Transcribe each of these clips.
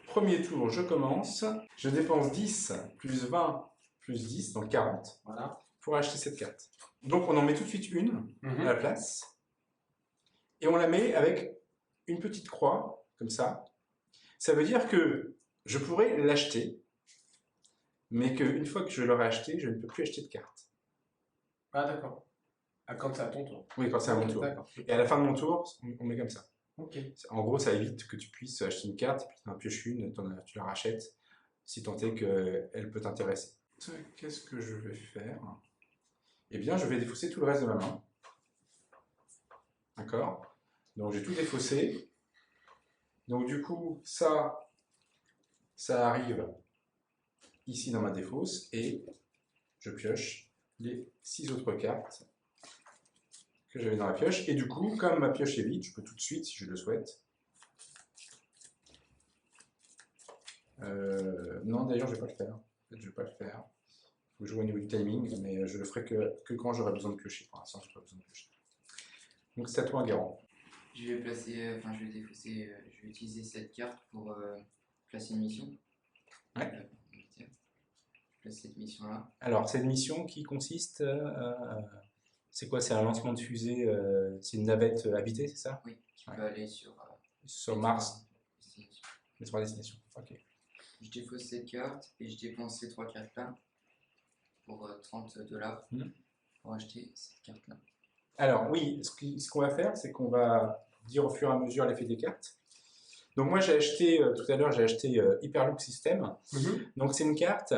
Premier tour, je commence. Je dépense 10 plus 20 plus 10, donc 40, Voilà. pour acheter cette carte. Donc on en met tout de suite une à la place. Et on la met avec une petite croix, comme ça. Ça veut dire que je pourrais l'acheter, mais qu'une fois que je l'aurai acheté, je ne peux plus acheter de carte. Ah, d'accord. Ah, quand c'est à ton tour. Oui, quand c'est à mon Ok, tour. d'accord. Et à la fin de mon tour, on met comme ça. Ok. En gros, ça évite que tu puisses acheter une carte, et puis tu en pioches une, tu la rachètes, si tant est qu'elle peut t'intéresser. Qu'est-ce que je vais faire? Eh bien, je vais défausser tout le reste de ma main. D'accord? Donc, j'ai tout défaussé. Donc, du coup, ça arrive ici dans ma défausse, et je pioche les 6 autres cartes que j'avais dans la pioche. Et du coup, comme ma pioche est vide, je peux tout de suite, si je le souhaite. Non, d'ailleurs, je ne vais pas le faire. En fait, je vais pas le faire. Il faut jouer au niveau du timing, mais je le ferai que quand j'aurai besoin de piocher. Pour l'instant, je n'ai pas besoin de piocher. Donc, c'est à toi, Guérand. Je vais placer, enfin je vais défausser, je vais utiliser cette carte pour placer une mission. Ouais. Tiens, je place cette mission-là. Alors, c'est une mission qui consiste. C'est quoi? C'est un lancement de fusée. C'est une navette habitée, c'est ça? Oui, qui peut aller sur Mars. destination. Les 3 destinations. Ok. Je défausse cette carte et je dépense ces 3 cartes-là pour $30 pour acheter cette carte-là. Alors, oui, ce qu'on va faire, c'est qu'on va dire au fur et à mesure l'effet des cartes. Donc, moi, j'ai acheté, tout à l'heure, j'ai acheté Hyperloop System. Donc, c'est une carte,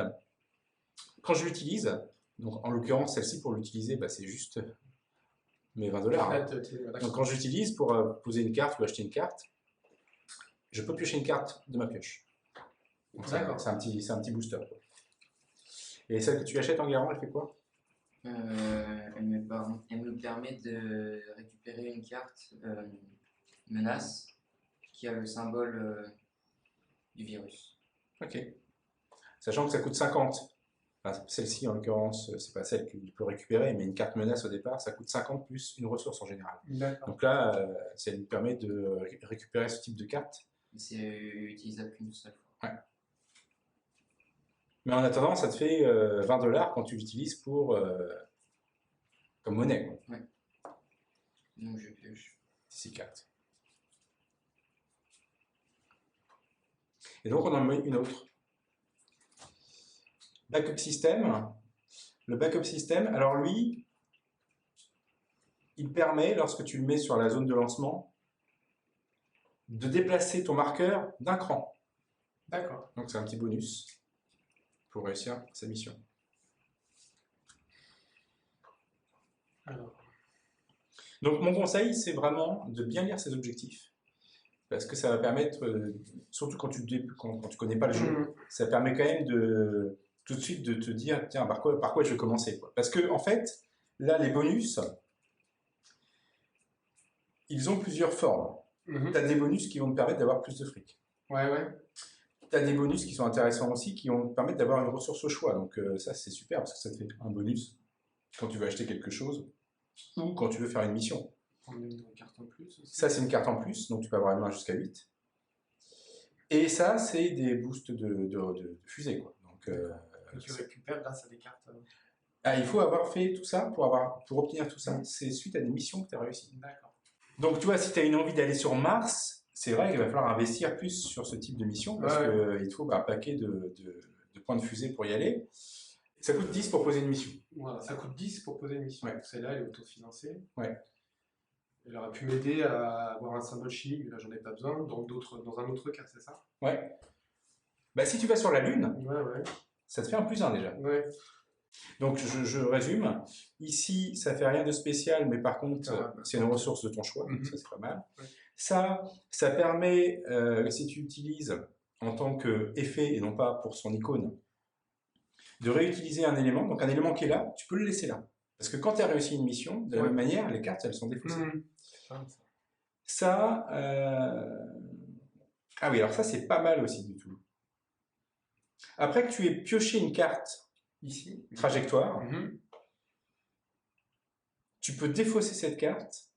quand je l'utilise, donc en l'occurrence, celle-ci, pour l'utiliser, bah, c'est juste mes $20. Hein. Donc, quand j'utilise pour poser une carte ou acheter une carte, je peux piocher une carte de ma pioche. Donc, c'est un petit booster. Quoi. Et celle que tu achètes en garant, elle fait quoi? Elle me permet de récupérer une carte menace qui a le symbole du virus. Ok. Sachant que ça coûte 50. Enfin, celle-ci, en l'occurrence, c'est pas celle qu'il peut récupérer, mais une carte menace au départ, ça coûte 50 plus une ressource en général. Donc là, ça lui permet de récupérer ce type de carte. C'est utilisable qu'une seule fois. Ouais. Mais en attendant, ça te fait $20 quand tu l'utilises pour comme monnaie. Quoi. Ouais. Donc je pioche 6 cartes. Et donc on en met une autre. Backup system. Le backup system, alors lui, il permet, lorsque tu le mets sur la zone de lancement, de déplacer ton marqueur d'un cran. D'accord. Donc c'est un petit bonus pour réussir sa mission. Alors. Donc mon conseil, c'est vraiment de bien lire ses objectifs. Parce que ça va permettre, surtout quand tu connais pas le jeu, ça permet quand même de tout de suite de te dire, tiens, par quoi je vais commencer, quoi. Parce que en fait, là, les bonus, ils ont plusieurs formes. Tu as des bonus qui vont te permettre d'avoir plus de fric. Ouais. Tu as des bonus qui sont intéressants aussi, qui vont te permettre d'avoir une ressource au choix. Donc ça, c'est super, parce que ça te fait un bonus quand tu veux acheter quelque chose, ou quand tu veux faire une mission. On met une carte en plus aussi. Ça, c'est une carte en plus, donc tu peux avoir une main jusqu'à 8. Et ça, c'est des boosts de fusée, quoi. Donc, que tu récupères grâce à des cartes. Il faut avoir fait tout ça pour obtenir tout ça. C'est suite à des missions que tu as réussi. D'accord. Donc, tu vois, si tu as une envie d'aller sur Mars, c'est vrai qu'il va falloir investir plus sur ce type de mission parce qu'il te faut un paquet de points de fusée pour y aller. Ça coûte 10 pour poser une mission. Voilà, ça coûte 10 pour poser une mission. Ouais. Celle-là, elle est autofinancée. Ouais. Elle aurait pu m'aider à avoir un symbole chimique, mais là, j'en ai pas besoin. Dans un autre cas, c'est ça? Ouais. Bah, si tu vas sur la Lune, ouais. Ça te fait un +1 déjà. Ouais. Donc, je résume. Ici, ça fait rien de spécial, mais par contre, c'est une ressource de ton choix. Donc ça, c'est pas mal. Ouais. Ça permet, si tu utilises en tant qu'effet et non pas pour son icône, de réutiliser un élément. Donc, un élément qui est là, tu peux le laisser là. Parce que quand tu as réussi une mission, de la même manière, les cartes, elles sont défaussées. Ça, ah oui, alors ça, c'est pas mal aussi du tout. Après que tu aies pioché une carte ici, trajectoire, tu peux défausser cette carte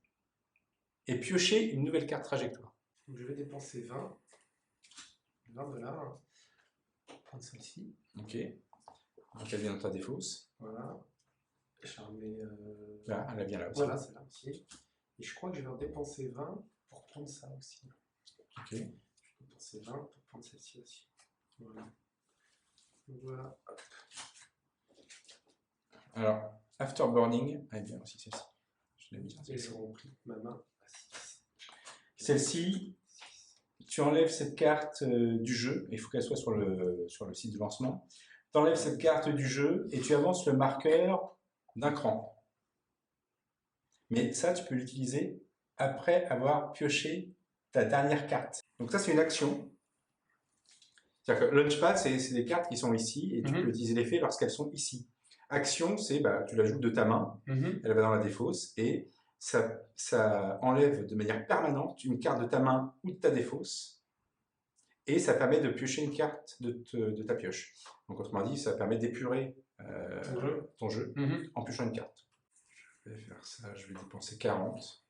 et piocher une nouvelle carte trajectoire. Donc je vais dépenser 20. $20. Je vais prendre celle-ci. Ok. Donc elle vient dans ta défausse. Voilà. Je la remets. Là, elle vient là aussi. Voilà, c'est là aussi. Et je crois que je vais en dépenser 20 pour prendre ça aussi. Ok. Je vais dépenser 20 pour prendre celle-ci aussi. Voilà. Donc voilà. Hop. Alors, afterburning, elle vient aussi celle-ci. Je l'ai mis. Et je remplis ma main à 6. Celle-ci, tu enlèves cette carte du jeu, il faut qu'elle soit sur le site de lancement. Tu enlèves cette carte du jeu et tu avances le marqueur d'un cran. Mais ça, tu peux l'utiliser après avoir pioché ta dernière carte. Donc ça, c'est une action. C'est-à-dire que Launchpad, c'est des cartes qui sont ici et tu peux utiliser l'effet lorsqu'elles sont ici. Action, c'est tu la joues de ta main, elle va dans la défausse et ça enlève de manière permanente une carte de ta main ou de ta défausse et ça permet de piocher une carte de ta pioche. Donc autrement dit, ça permet d'épurer ton jeu en piochant une carte. Je vais faire ça, je vais dépenser 40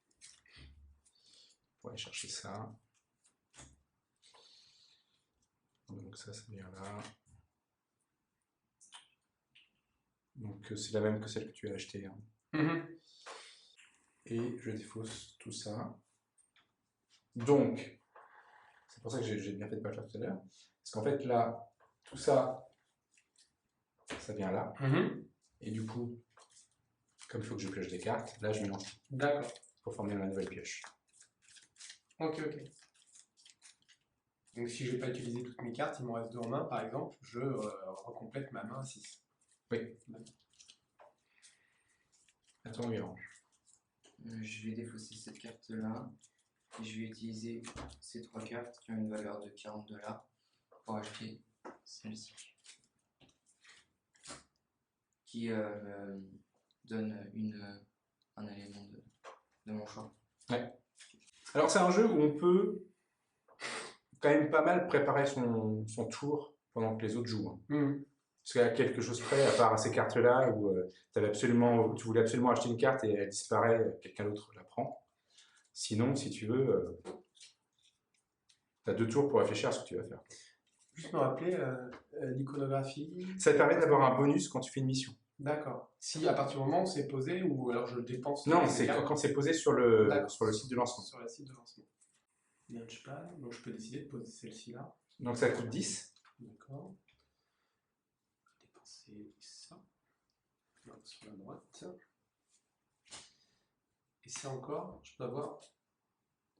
pour aller chercher ça. Donc ça vient là. Donc c'est la même que celle que tu as achetée. Hein. Et je défausse tout ça. Donc, c'est pour ça que j'ai bien fait de pas le faire tout à l'heure. Parce qu'en fait là, tout ça, ça vient là. Et du coup, comme il faut que je pioche des cartes, là je mélange. D'accord. Pour former ma nouvelle pioche. Ok. Donc si je n'ai pas utilisé toutes mes cartes, il m'en reste 2 en main par exemple, je recomplète ma main à 6. Oui. Attends, Mirange. Je vais défausser cette carte-là. Et je vais utiliser ces 3 cartes qui ont une valeur de $40 pour acheter celle-ci. Qui me donne un élément de mon choix. Ouais. Alors c'est un jeu où on peut quand même pas mal préparer son tour pendant que les autres jouent. Parce qu'il y a quelque chose près, à part ces cartes-là, où tu voulais absolument acheter une carte et elle disparaît, quelqu'un d'autre la prend. Sinon, si tu veux, tu as 2 tours pour réfléchir à ce que tu vas faire. Juste me rappeler l'iconographie. Ça te permet d'avoir un bonus quand tu fais une mission. D'accord. Si à partir du moment où c'est posé ou alors je le dépense. Non, c'est quand c'est posé sur le site de lancement. Sur le site de lancement. Launchpad, donc je peux décider de poser celle-ci là. Donc ça coûte 10. D'accord. Dépenser ça. Non, sur la droite. Et ça encore, je peux avoir.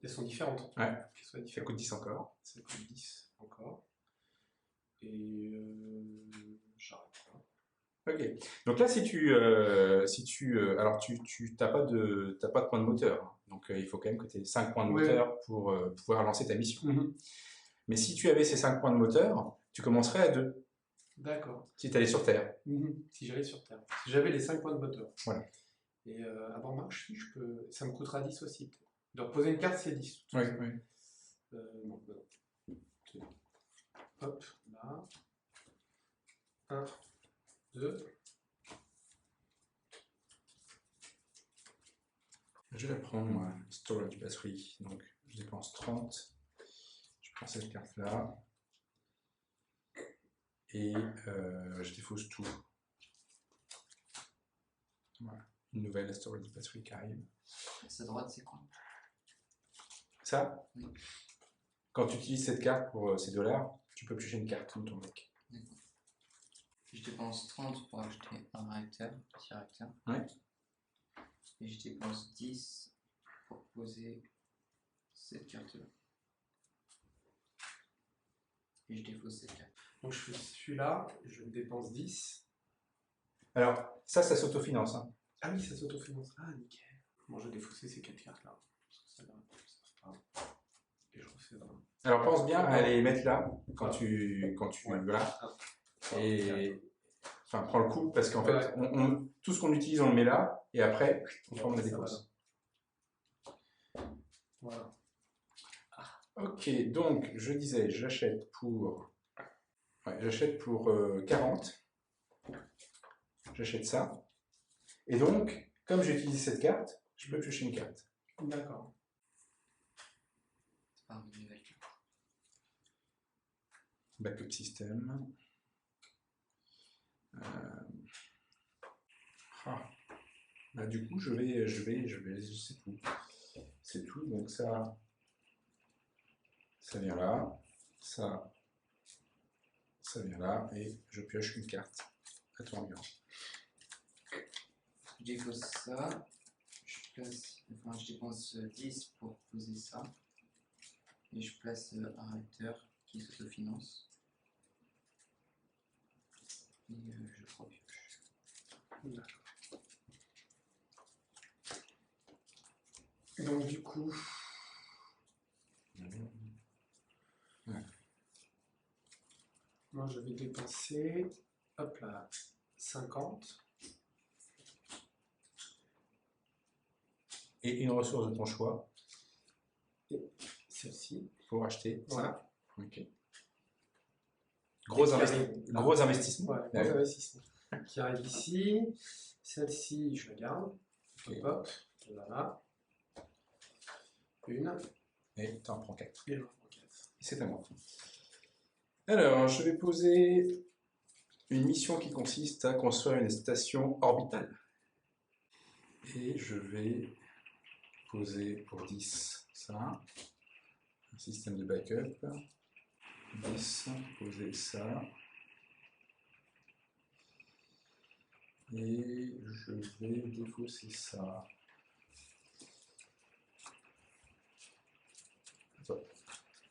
Elles sont différentes. Ouais. Ça coûte 10 encore. Ça coûte 10 encore. Et j'arrête là. Ok. Donc là, alors tu n'as pas de points de moteur. Donc il faut quand même que tu aies 5 points de moteur pour pouvoir lancer ta mission. Mais si tu avais ces 5 points de moteur, tu commencerais à 2. D'accord. Si tu allais sur Terre. Si j'allais sur Terre. Si j'avais les 5 points de moteur. Voilà. Et avant marche, si je peux. Ça me coûtera 10 aussi. De reposer une carte, c'est 10. Oui. Non. Hop, là. 1, 2. Je vais prendre moi, Storage Battery. Donc je dépense 30. Je prends cette carte-là. Et je défausse tout. Voilà. Une nouvelle Storage Battery qui arrive. Sa droite, c'est quoi? Ça, quand tu utilises cette carte pour ces $, tu peux piocher une carte de ton deck. D'accord. Je dépense 30 pour acheter un réacteur, petit réacteur. Ouais. Et je dépense 10 pour poser cette carte-là. Et je défausse cette carte. Donc je fais celui-là, je dépense 10. Alors, ça s'autofinance. Hein. Ah oui, ça s'autofinance. Ah, nickel. Bon, je vais défausser ces 4 cartes-là. Et je refais 20. Alors, pense bien à les mettre là, quand tu voilà. Et enfin, prends le coup, parce qu'en fait, tout ce qu'on utilise, on le met là, et après, on forme la dépense. Voilà. Ok, donc, je disais, j'achète pour 40. J'achète ça. Et donc, comme j'ai utilisé cette carte, je peux piocher une carte. D'accord. C'est pas une nouvelle carte. Backup système. Bah, du coup, c'est tout. C'est tout, donc ça vient là, ça vient là, et je pioche une carte. À toi, regarde. Je défausse ça. Je dépense 10 pour poser ça. Et je place un réacteur qui s'autofinance. Et je repioche. Donc du coup, moi je vais dépenser, hop là, 50. Et une ressource de ton choix Celle-ci. pour acheter Voilà. ça. Ok. Gros investissement. Ouais, gros investissement. Qui arrive ici. Celle-ci, je la garde. Ok. Hop, voilà. Une. Et tu en prends 4. Et j'en prends 4. C'est à moi. Alors, je vais poser une mission qui consiste à construire une station orbitale. Et je vais poser pour 10 ça. Un système de backup. 10, poser ça. Et je vais défausser ça.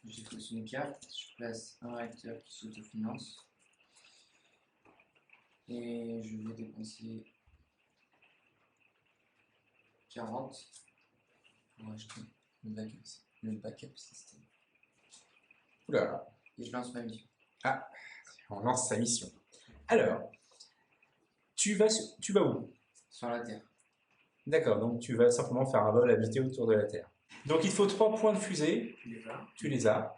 Je défausse une carte, je place un réacteur qui s'autofinance. Et je vais dépenser 40 pour acheter le backup system. Oula. Et je lance ma mission. Ah, on lance sa mission. Alors, tu vas où? Sur la Terre. D'accord, donc tu vas simplement faire un vol habité autour de la Terre. Donc il faut 3 points de fusée. Tu les as.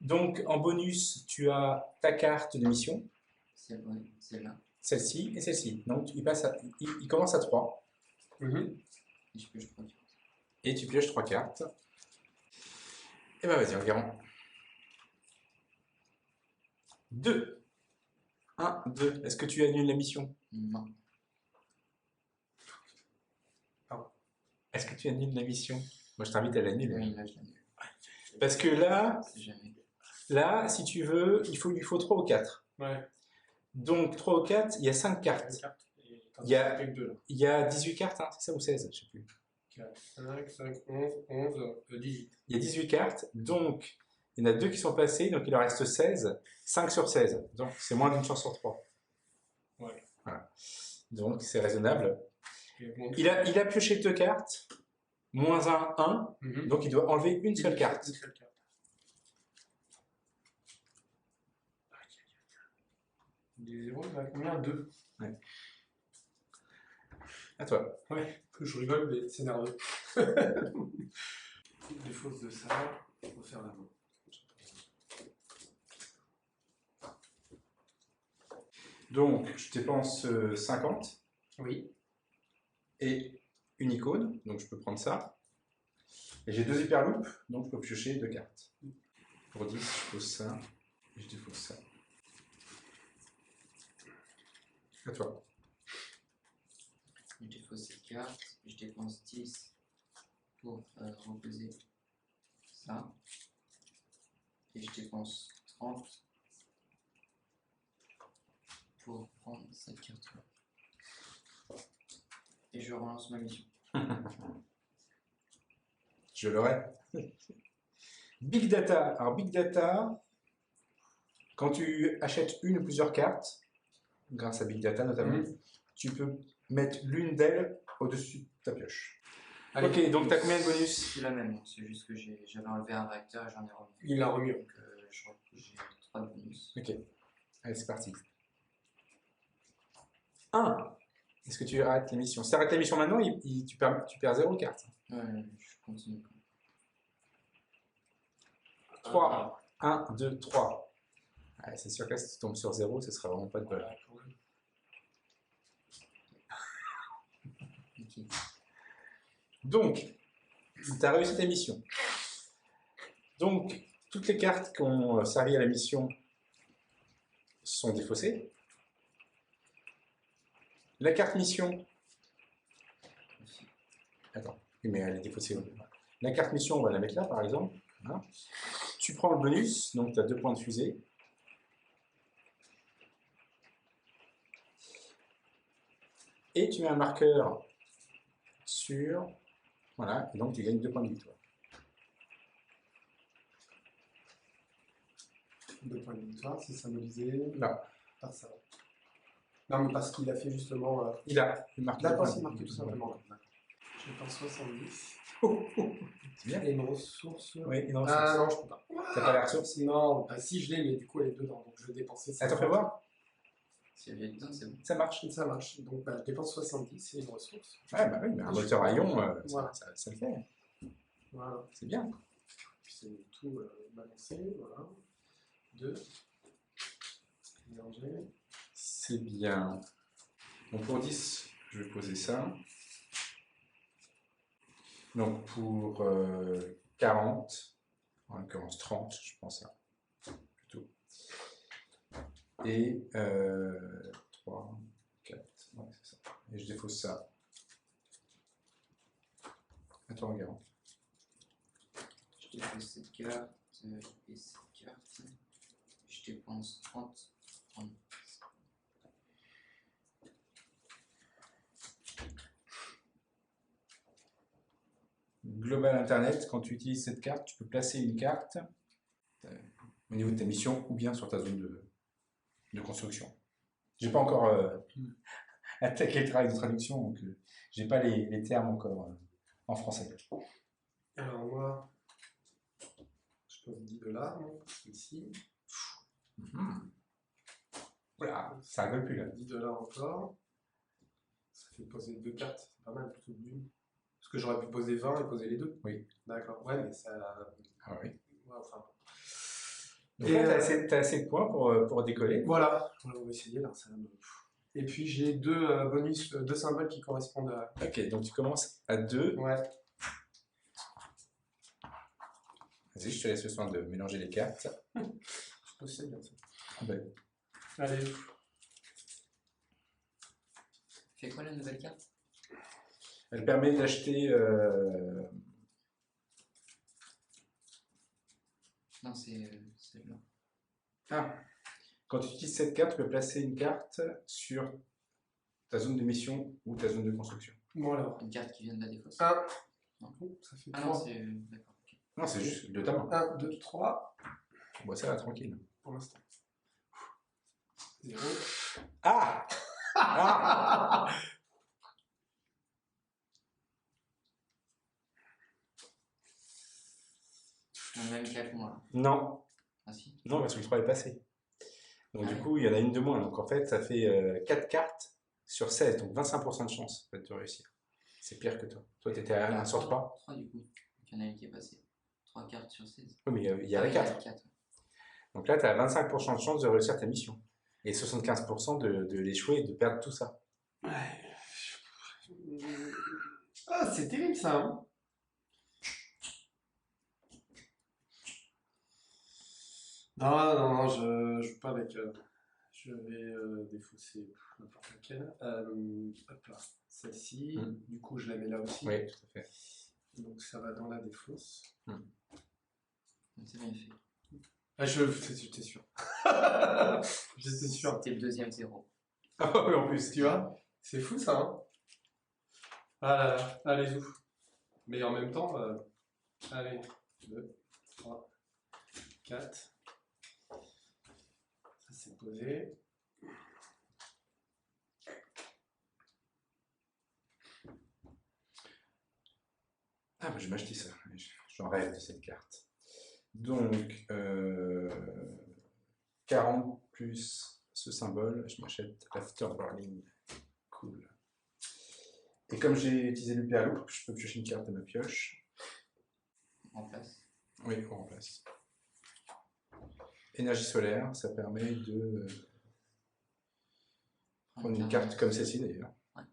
Donc en bonus, tu as ta carte de mission. Celle-là. Celle-ci et celle-ci. Donc il commence à 3. Et je pioche 3 cartes. Et tu pioches 3 cartes. Et ben vas-y, environ. 2. 1, 2. Est-ce que tu annules la mission? Non. Est-ce que tu annules la mission? Moi, je t'invite à l'annuler. Oui, là, je l'annule. Parce que là, Jamais. là, si tu veux, il faut 3 ou 4. Ouais. Donc, 3 ou 4, il y a 5 cartes. Il y a 18 cartes, hein, c'est ça, ou 16? Je sais plus. 4, 5, 11, 18. Il y a 18 cartes, donc il y en a 2 qui sont passées, donc il en reste 16. 5 sur 16, donc c'est moins d'une chance sur 3. Ouais. Voilà. Donc, c'est raisonnable. Bon, Il a pioché 2 cartes, moins 1, donc il doit enlever une seule carte. Une seule carte. Des 0, il y en a combien? 2. Ouais. À toi. Ouais, je rigole, mais c'est nerveux. Des fausses de ça, on va faire la main. Donc, je dépense 50. Oui. Et une icône, donc je peux prendre ça. Et j'ai 2 hyperloops, donc je peux piocher 2 cartes. Pour 10, je pose ça, et je défausse ça. À toi. Je défausse cette carte, je dépense 10 pour reposer ça. Et je dépense 30 pour prendre cette carte-là. Et je relance ma mission. Je l'aurai. Big Data. Alors, Big Data, quand tu achètes une ou plusieurs cartes, grâce à Big Data notamment, tu peux mettre l'une d'elles au-dessus de ta pioche. Allez, ok, donc tu as combien de bonus? C'est la même, c'est juste que j'avais enlevé un réacteur et j'en ai remis. Il l'a remis. Donc j'ai 3 de bonus. Ok, allez, c'est parti. 1. Est-ce que tu arrêtes l'émission? Si tu arrêtes l'émission maintenant, tu perds 0 carte. Ouais, je continue. 3. 1, 2, 3. Ouais, c'est sûr que là, si tu tombes sur 0, ce sera vraiment pas de bol. Okay. Donc, tu as réussi ta mission. Donc, toutes toutes les cartes qui ont servi à la mission sont défaussées. La carte mission... Attends, mais elle est défaussée. La carte mission, on va la mettre là, par exemple. Voilà. Tu prends le bonus, donc tu as 2 points de fusée. Et tu mets un marqueur sur... Voilà, et donc tu gagnes 2 points de victoire. 2 points de victoire, c'est symbolisé Là. par ça. Non, mais parce qu'il a fait justement... Il a marqué. D'accord, c'est marqué tout simplement. Je pense 70. C'est bien. Et une ressource... Oui, une ressource. Ah non, je peux pas. T'as pas la ressource? Non, bah, si je l'ai, mais du coup elle est dedans, donc je vais dépenser ça. Attends, fais voir. Si elle est dedans, c'est bon. Ça marche. Ça marche. Donc bah, je dépense 70, c'est une ressource. Ouais, bah oui, mais un moteur à ion, Voilà. ça le fait. Voilà. C'est bien. Puis c'est tout balancé, voilà. 2. Mélanger. C'est bien. Donc pour 10, je vais poser ça. Donc pour 40, en l'occurrence 30, je pense ça. Plutôt. Et 3, 4, ouais, c'est ça. Et je défausse ça. À toi, regarde. Je dépose cette carte et cette carte. Je dépense 30. Global Internet, quand tu utilises cette carte, tu peux placer une carte au niveau de ta mission ou bien sur ta zone de construction. J'ai pas encore attaqué le travail de traduction, donc j'ai pas les termes encore en français. Alors moi, je pose 10 $, ici. Voilà, ça rigole plus là. 10 $ encore. Ça fait poser 2 cartes, c'est pas mal plutôt que d'une. Parce que j'aurais pu poser 20 et poser les deux. Oui. D'accord, ouais, mais ça. Ah oui. Ouais, enfin. Donc là, t'as assez de points pour décoller. Voilà, on va essayer là. Ça me... Et puis j'ai 2 bonus, 2 symboles qui correspondent à. Ok, donc tu commences à 2. Ouais. Vas-y, je te laisse le soin de mélanger les cartes. Je possède bien ça. Ah ben, Allez. Fais quoi la nouvelle carte? elle permet d'acheter. Non, c'est celle-là. Ah, quand tu utilises cette carte, tu peux placer une carte sur ta zone de mission ou ta zone de construction. Bon alors. Une carte qui vient de la défausse. 1. Non. Ça fait Ah non, 3. c'est. D'accord. Ok. Non, c'est juste de ta main. 1, 2, 3. Bon, ça va, tranquille. Pour l'instant. 0. Ah, ah. On a même 4 mois. Non, Ah si. non, parce que le 3 est passé. Donc Ah du oui. coup, il y en a une de moins. Donc en fait, ça fait 4 cartes sur 16, donc 25% de chance de réussir. C'est pire que toi. Toi, tu étais à 1 sur 3. 3 du coup. Donc il y en a une qui est passée. 3 cartes sur 16. Oui, mais il y avait 4. 4. Donc là, tu as 25% de chance de réussir ta mission. Et 75% de l'échouer et de perdre tout ça. Ouais. Ah, c'est terrible ça. Hein. Non, je joue pas avec. Je vais défausser n'importe laquelle. Hop là, celle-ci. Du coup, je la mets là aussi. Oui, tout à fait. Donc ça va dans la défausse. C'est bien fait. Ah, j'étais sûr. J'étais sûr. C'était le deuxième 0. Ah oui, en plus. Tu vois, c'est fou ça. Hein. Ah là là, allez ouf. Mais en même temps, allez, 2, 3, 4. Ça c'est posé. Ah, bah, je vais m'acheter ça. J'en rêve de cette carte. Donc, 40 plus ce symbole, je m'achète Afterburning. Cool. Et comme j'ai utilisé le Loop, je peux piocher une carte de ma pioche. En place. Oui, on remplace. Énergie solaire, ça permet de prendre une carte comme celle-ci d'ailleurs. Ouais.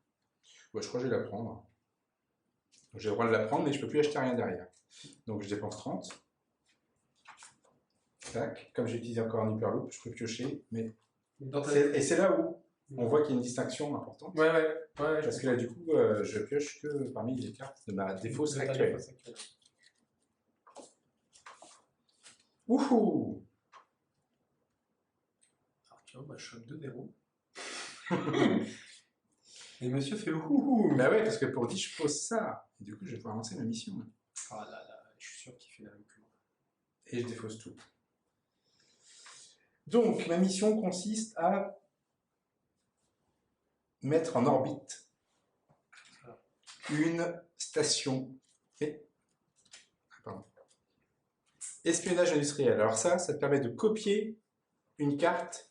Ouais, je crois que je vais la prendre. J'ai le droit de la prendre, mais je ne peux plus acheter rien derrière. Donc je dépense 30. Tac. Comme j'ai utilisé encore un hyperloop, je peux piocher. Mais Dans ta... et c'est là où on voit qu'il y a une distinction importante. Ouais. Parce que là, du coup, je pioche que parmi les cartes de ma défausse ta actuelle. défausse actuelle. Wouhou! Alors, tu vois, moi, je chope 2 0. Et monsieur fait ouhou. Bah ouais, parce que pour 10, je pose ça. Et du coup, je vais pouvoir lancer ma mission. Ah là là, je suis sûr qu'il fait la même que moi. Et je défausse tout. Donc, ma mission consiste à mettre en orbite une station. Espionnage industriel. Alors ça te permet de copier une carte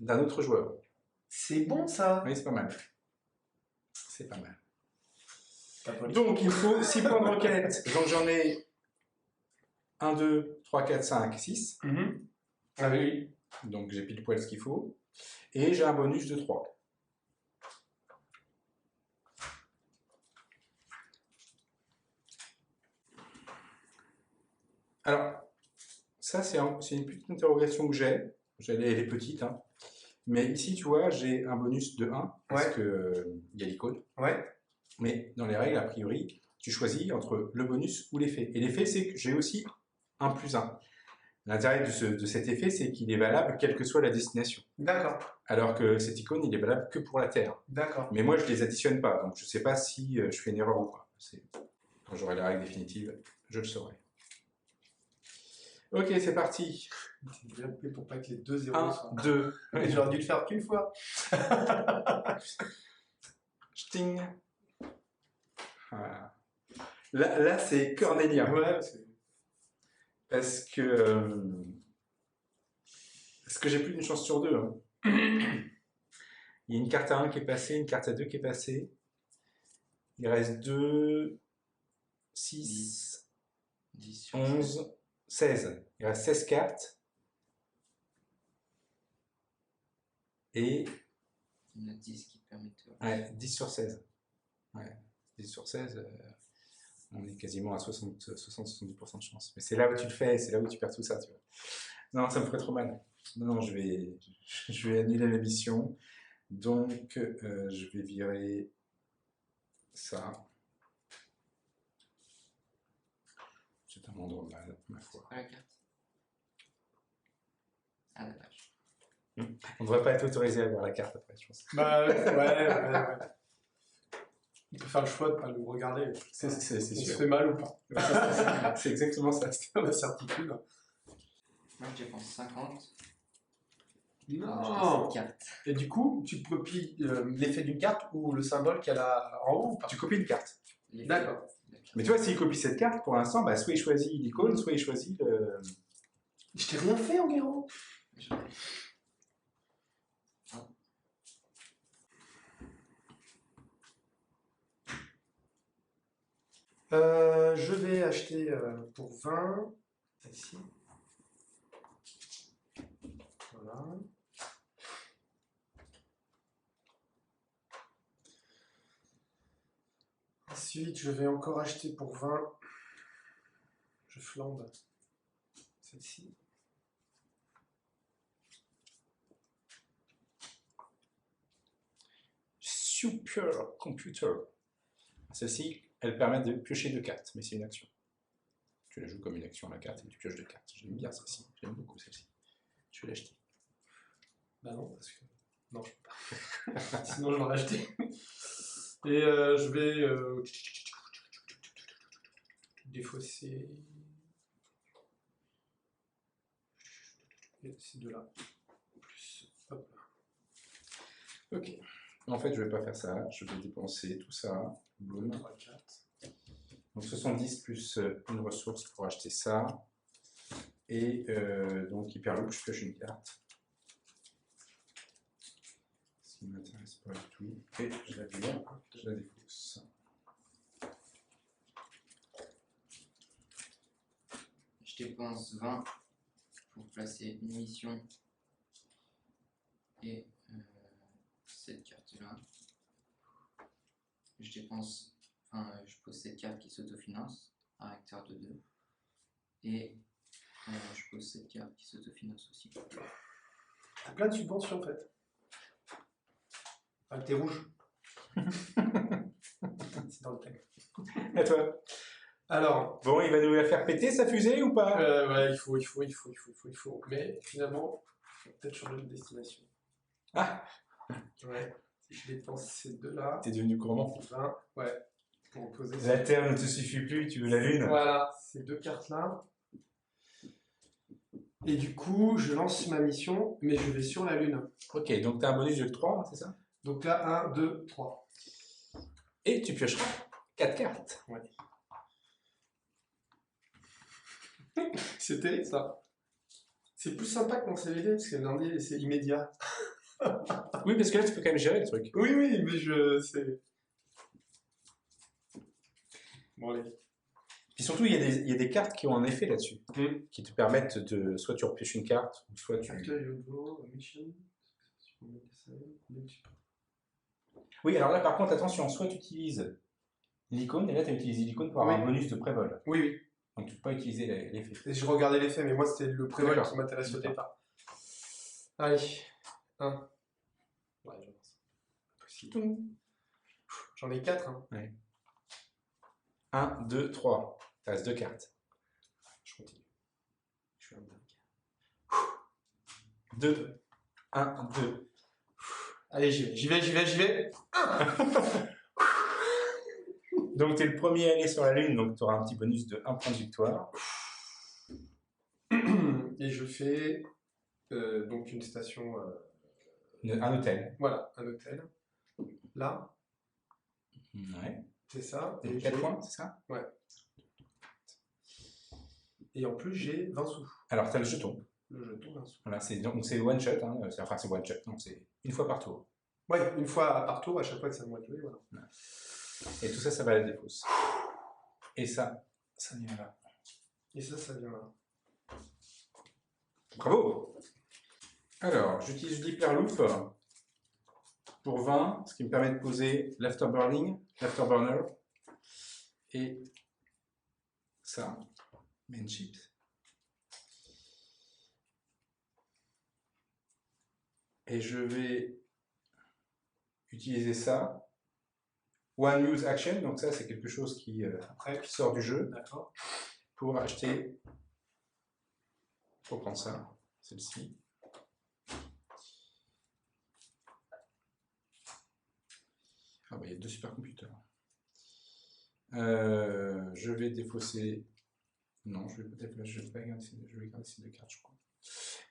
d'un autre joueur. C'est bon ça. Oui, c'est pas mal. C'est pas mal. Pas Donc, il faut 6 points de requête. Donc, j'en ai 1, 2, 3, 4, 5, 6. Ah oui. Donc, j'ai pile poil ce qu'il faut. Et j'ai un bonus de 3. Alors, ça, c'est une petite interrogation que j'ai. Elle est petite, hein. Mais ici, tu vois, j'ai un bonus de 1, parce que y a l'icône. Ouais. Mais dans les règles, a priori, tu choisis entre le bonus ou l'effet. Et l'effet, c'est que j'ai aussi un plus 1. L'intérêt de cet effet, c'est qu'il est valable quelle que soit la destination. D'accord. Alors que cette icône, il est valable que pour la Terre. D'accord. Mais moi, je ne les additionne pas, donc je ne sais pas si je fais une erreur ou pas. Quand j'aurai la règle définitive, je le saurai. Ok, c'est parti. C'est bien fait pour pas que les 2 0 1, soient... 2. J'aurais dû le faire qu'une fois. Sting. Voilà. Là c'est cornélien. Ouais, parce que j'ai plus d'une chance sur 2. Hein. Il y a une carte à 1 qui est passée, une carte à 2 qui est passée. Il reste 2, 6, 10, 11, 16. Il reste 16 cartes. Et... Il y en a 10 qui permettent... Ouais, 10 sur 16. Ouais, 10 sur 16, on est quasiment à 60-70% de chance. Mais c'est là où tu le fais, c'est là où tu perds tout ça, tu vois. Non, ça me ferait trop mal. Non, je vais annuler la mission. Donc, je vais virer ça. C'est un endroit mal, ma foi. C'est quoi la carte? Ah la vache. On ne devrait pas être autorisé à voir la carte après, je pense. Bah ouais. Il peut faire le choix de ne pas nous regarder. C'est sûr. Ça fait mal ou pas. C'est exactement ça. C'est la certitude. Moi je dépense 50. Non. Carte. Et du coup, tu copies l'effet d'une carte ou le symbole qu'elle a en haut ou pas? Tu copies une carte. D'accord. Mais tu vois, s'il copie cette carte, pour l'instant, bah, soit il choisit l'icône, soit il choisit le... Je t'ai rien fait, Enguerrand. Je vais acheter pour 20 celle-ci. Voilà. Ensuite, je vais encore acheter pour 20. Je flambe celle-ci. Super Computer. Celle-ci, elle permet de piocher 2 cartes, mais c'est une action. Tu la joues comme une action la carte et tu pioches 2 cartes. J'aime bien celle-ci, j'aime beaucoup celle-ci. Je vais l'acheter. Bah non, parce que... Non, je peux pas. Sinon, je l'aurais acheté. Et je vais défausser ces deux-là. Plus, hop là. Ok. En fait, je vais pas faire ça. Je vais dépenser tout ça. Boum. 3, 4. Donc 70 plus une ressource pour acheter ça. Et donc Hyperloop, je pioche une carte. Ce qui ne m'intéresse pas du tout. Et je la vire, je la défausse. Je dépense 20 pour placer une mission et cette carte-là. Je dépense, je pose cette carte qui s'autofinance, caractère de 2. Et Je pose cette carte qui s'autofinance aussi. T'as plein de subventions en fait. Ah, t'es rouge. C'est dans le thème. À toi. Alors, Bon, il va nous la faire péter sa fusée ou pas? ouais, il faut. Mais finalement, on va peut-être changer de destination. Ah, Ouais. Si je dépense ces deux-là, t'es devenu gourmand. 20, ouais, pour poser La Terre ne te suffit plus, tu veux la Lune? Voilà, ces deux cartes-là. Et du coup, je lance ma mission, mais je vais sur la Lune. Ok, donc t'as un bonus de 3, c'est ça? Donc là, 1, 2, 3. Et tu piocheras 4 cartes. Ouais. C'était ça. C'est plus sympa que mon CVD, parce que lundi, c'est immédiat. Oui, parce que là, tu peux quand même gérer le truc. Oui, mais je sais. Bon, allez. Puis surtout, il y a des cartes qui ont un effet là-dessus, qui te permettent de... Soit tu repioches une carte, ou soit tu... Oui, alors là, par contre, attention, soit tu utilises l'icône, et là, tu as utilisé l'icône pour avoir un bonus de prévol. Oui. Donc, tu ne peux pas utiliser l'effet. Et je regardais l'effet, mais moi, c'était le prévol qui m'intéresse au départ. Allez. 1. Ouais, j'avance. Possible. J'en ai 4. Hein. Ouais. 1, 2, 3. Tu restes 2 cartes. Je continue. Je suis un dingue. 2. 1, 2. Allez, j'y vais. Donc, tu es le premier à aller sur la Lune, donc tu auras un petit bonus de 1 point de victoire. Et je fais donc une station... Un hôtel. Voilà, un hôtel. Là. Ouais. C'est ça. Et 4 points, c'est ça? Ouais. Et en plus, j'ai 20 sous. Alors, tu as le jeton. Le jeton, 20 sous. Voilà, donc c'est one shot, hein. Enfin c'est one shot, donc c'est une fois par tour. Ouais, une fois par tour, à chaque fois que ça me jouer, voilà. Et tout ça, ça va à la dépousse. Et ça vient là. Et ça vient là. Bravo! Alors, j'utilise l'hyperloop pour 20, ce qui me permet de poser l'afterburner, et ça, main chips. Et je vais utiliser ça. One use action, donc ça c'est quelque chose qui sort du jeu. D'accord. Pour acheter, pour prendre ça, celle-ci. Ah bah il y a 2 supercomputers. Je vais défausser. Non, je vais peut-être. Je vais garder ces 2 cartes, je crois.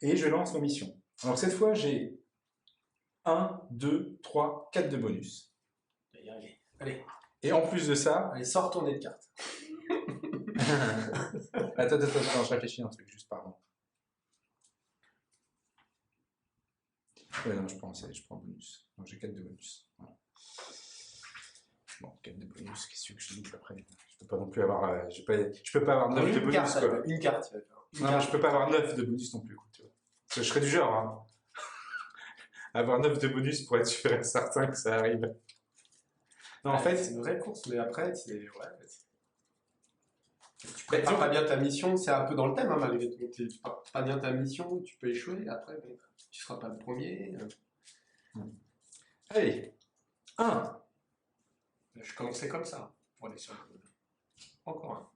Et je lance ma mission. Alors cette fois, j'ai 1, 2, 3, 4 de bonus. Allez. Et en plus de ça. Allez, sors ton nez de carte. Attends, je réfléchis un truc, juste pardon. Ouais, non, je prends bonus. Donc j'ai 4 de bonus. Voilà. Bon, 4 de bonus, qu'est-ce que je loupe après? Je peux pas non plus avoir. Je peux pas avoir 9 de bonus. Quoi. Une carte. Non, je peux pas avoir 9 de bonus non plus. Tu vois. Parce que je serais du genre. Hein. Avoir 9 de bonus pour être sûr et certain que ça arrive. Non, en fait. C'est une vraie course, mais après, c'est. Ouais, tu prépares pas bien ta mission, c'est un peu dans le thème, hein, malgré tout. Tu prépares pas bien ta mission, tu peux échouer, après, bon, tu seras pas le premier. Allez, 1. Je commençais comme ça, pour aller sur le... Encore un.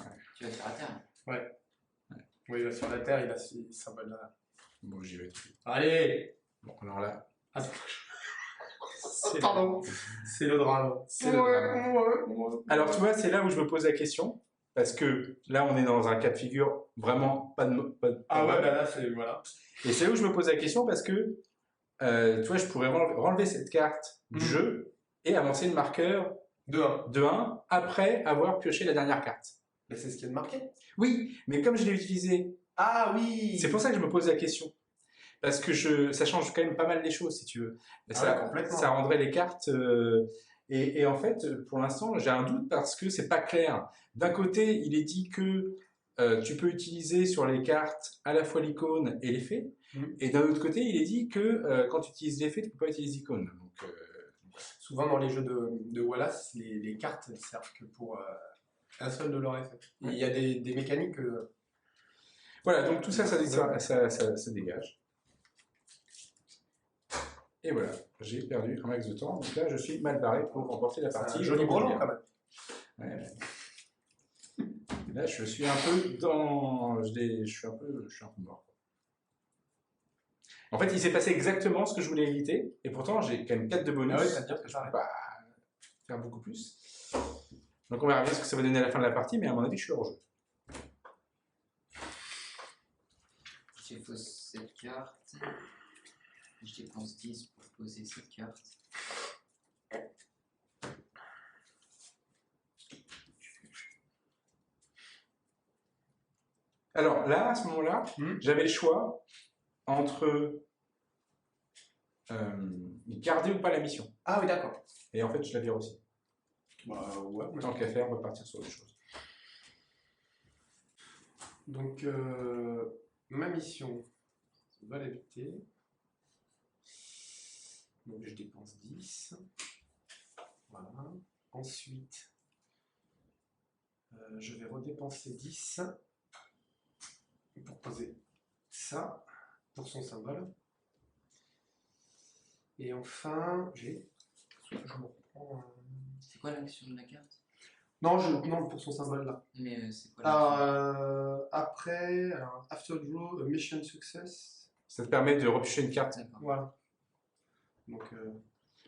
Ouais. Tu vas sur la Terre? Ouais. Oui, il va sur la Terre, il a ce symbole-là. Bon, j'y vais. Allez! Bon, alors là. Pardon. C'est le drame. Alors, tu vois, c'est là où je me pose la question. Parce que là, on est dans un cas de figure vraiment pas de. Ah ouais, bah là, c'est. Voilà. Et c'est là où je me pose la question parce que, tu vois, je pourrais renlever cette carte du jeu et avancer le marqueur de 1 après avoir pioché la dernière carte. Mais c'est ce qui est marqué. Oui, mais comme je l'ai utilisé. Ah oui! C'est pour ça que je me pose la question. Parce que ça change quand même pas mal les choses, si tu veux. Ça rendrait les cartes. Et en fait, pour l'instant, j'ai un doute parce que c'est pas clair. D'un côté, il est dit que tu peux utiliser sur les cartes à la fois l'icône et l'effet. Et d'un autre côté, il est dit que quand tu utilises l'effet, tu peux pas utiliser l'icône. Donc, souvent dans les jeux de Wallace, les cartes ne servent que pour un seul de leur effet. Il y a des mécaniques Voilà, donc tout ça, ça dégage. Et voilà, j'ai perdu un max de temps. Donc là, je suis mal barré pour remporter la partie. Joli brelan quand même. Ouais. Là, je suis un peu dans... Je suis un peu mort. En fait, il s'est passé exactement ce que je voulais éviter. Et pourtant, j'ai quand même 4 de bonus. Ah oui, ça veut dire que je peux pas faire beaucoup plus. Donc on verra bien ce que ça va donner à la fin de la partie, mais à mon avis, je suis hors jeu. Je fausse cette carte. Je dépense 10 pour poser cette carte. Alors là, à ce moment-là, j'avais le choix entre garder ou pas la mission. Ah oui, d'accord. Et en fait, je la vire aussi. Bah ouais. Tant qu'à faire, on va partir sur autre chose. Donc, ma mission, va l'habiter. Donc, je dépense 10. Voilà. Ensuite, je vais redépenser 10 pour poser ça pour son symbole. Et enfin, je me reprends. C'est quoi l'action de la carte? Non, pour son symbole là. Mais c'est quoi l'action? Après, after draw, a mission success. Ça te permet de repiocher une carte. Voilà. Donc,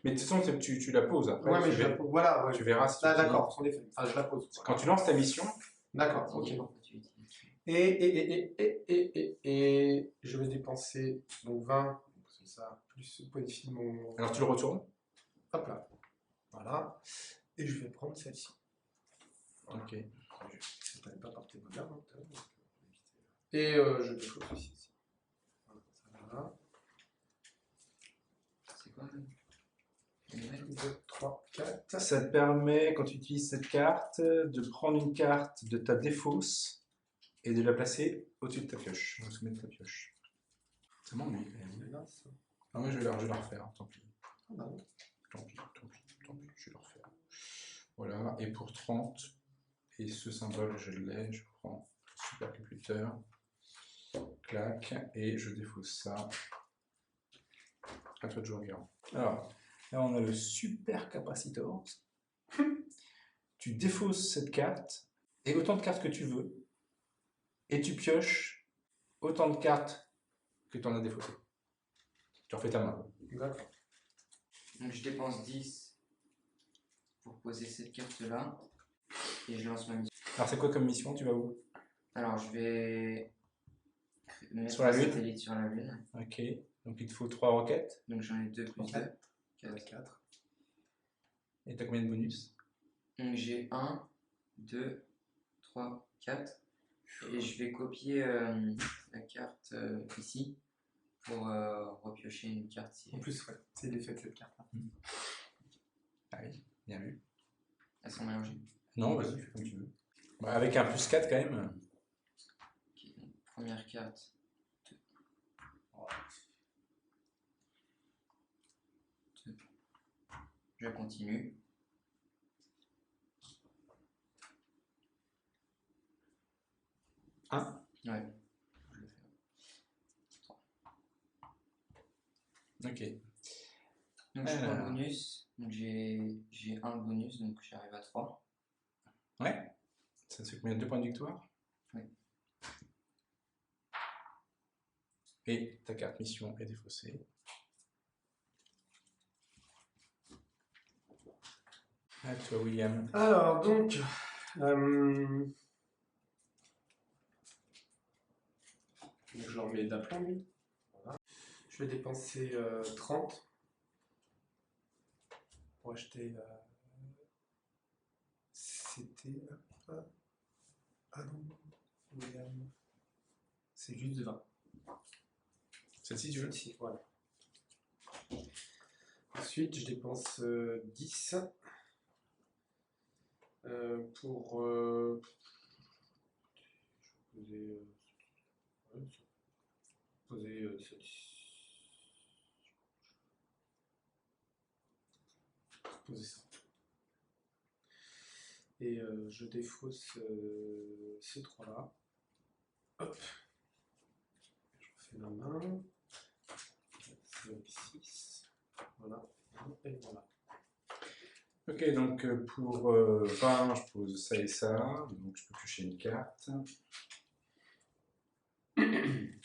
mais de toute façon, tu la poses après. Ouais, mais je la pose. Voilà, ouais. Tu verras si tu d'accord, son effet. Enfin, je la pose. Quand tu lances ta mission. D'accord, ok. Et je vais dépenser donc 20, c'est ça, plus bonifie mon. Alors tu le retournes. Hop là. Voilà. Et je vais prendre celle-ci. Voilà. Ok. Ça t'avait pas porté bonheur. Hein, et je défausse ici. Voilà. C'est quoi 2, 3, 4. Ça te permet, quand tu utilises cette carte, de prendre une carte de ta défausse et de la placer au-dessus de ta pioche, au sommet de ta pioche. Ça m'ennuie quand même. Ah ouais, je vais la refaire, tant pis. Tant pis, je vais la refaire. Voilà, et pour 30, et ce symbole, je l'ai, je prends supercomputer, clac, et je défausse ça. À toi de jouer, regarde. Alors, là on a le super capacitor. Tu défausses cette carte, et autant de cartes que tu veux, et tu pioches autant de cartes que tu en as défaussées. Tu refais ta main. D'accord. Donc je dépense 10 pour poser cette carte-là, et je lance ma mission. Alors c'est quoi comme mission? Tu vas où? Alors je vais mettre sur la un lune. satellite sur la Lune. Ok, donc il te faut 3 roquettes. Donc j'en ai 2 plus 2. 4. Et tu as combien de bonus? Donc j'ai 1, 2, 3, 4. Et je vais copier la carte ici pour repiocher une carte. Si en plus, ouais, c'est l'effet de cette carte-là. Ah oui, bien vu. Elles sont mélangées? Non, vas-y, fais comme tu veux. Bah, avec un plus 4 quand même. Ok, donc première carte. 2. Je continue. Un. Ouais. Je le fais. 3. Ok. Donc je prends le bonus. Donc j'ai un bonus, donc j'arrive à 3. Ouais. Ça te fait combien? 2 points de victoire? Oui. Et ta carte mission est défaussée. À toi, William. Alors, donc, je leur mets d'aplomb, lui. Voilà. Je vais dépenser 30 pour acheter. C'était. Ah non, William. C'est juste 20. Celle-ci, tu veux? Celle-ci, voilà. Ensuite, je dépense 10 pour poser ça. Et je défausse ces trois-là. Hop. fais la main. 6. Voilà. Et voilà. Ok, donc pour 20, je pose ça et ça. Donc je peux piocher une carte. Et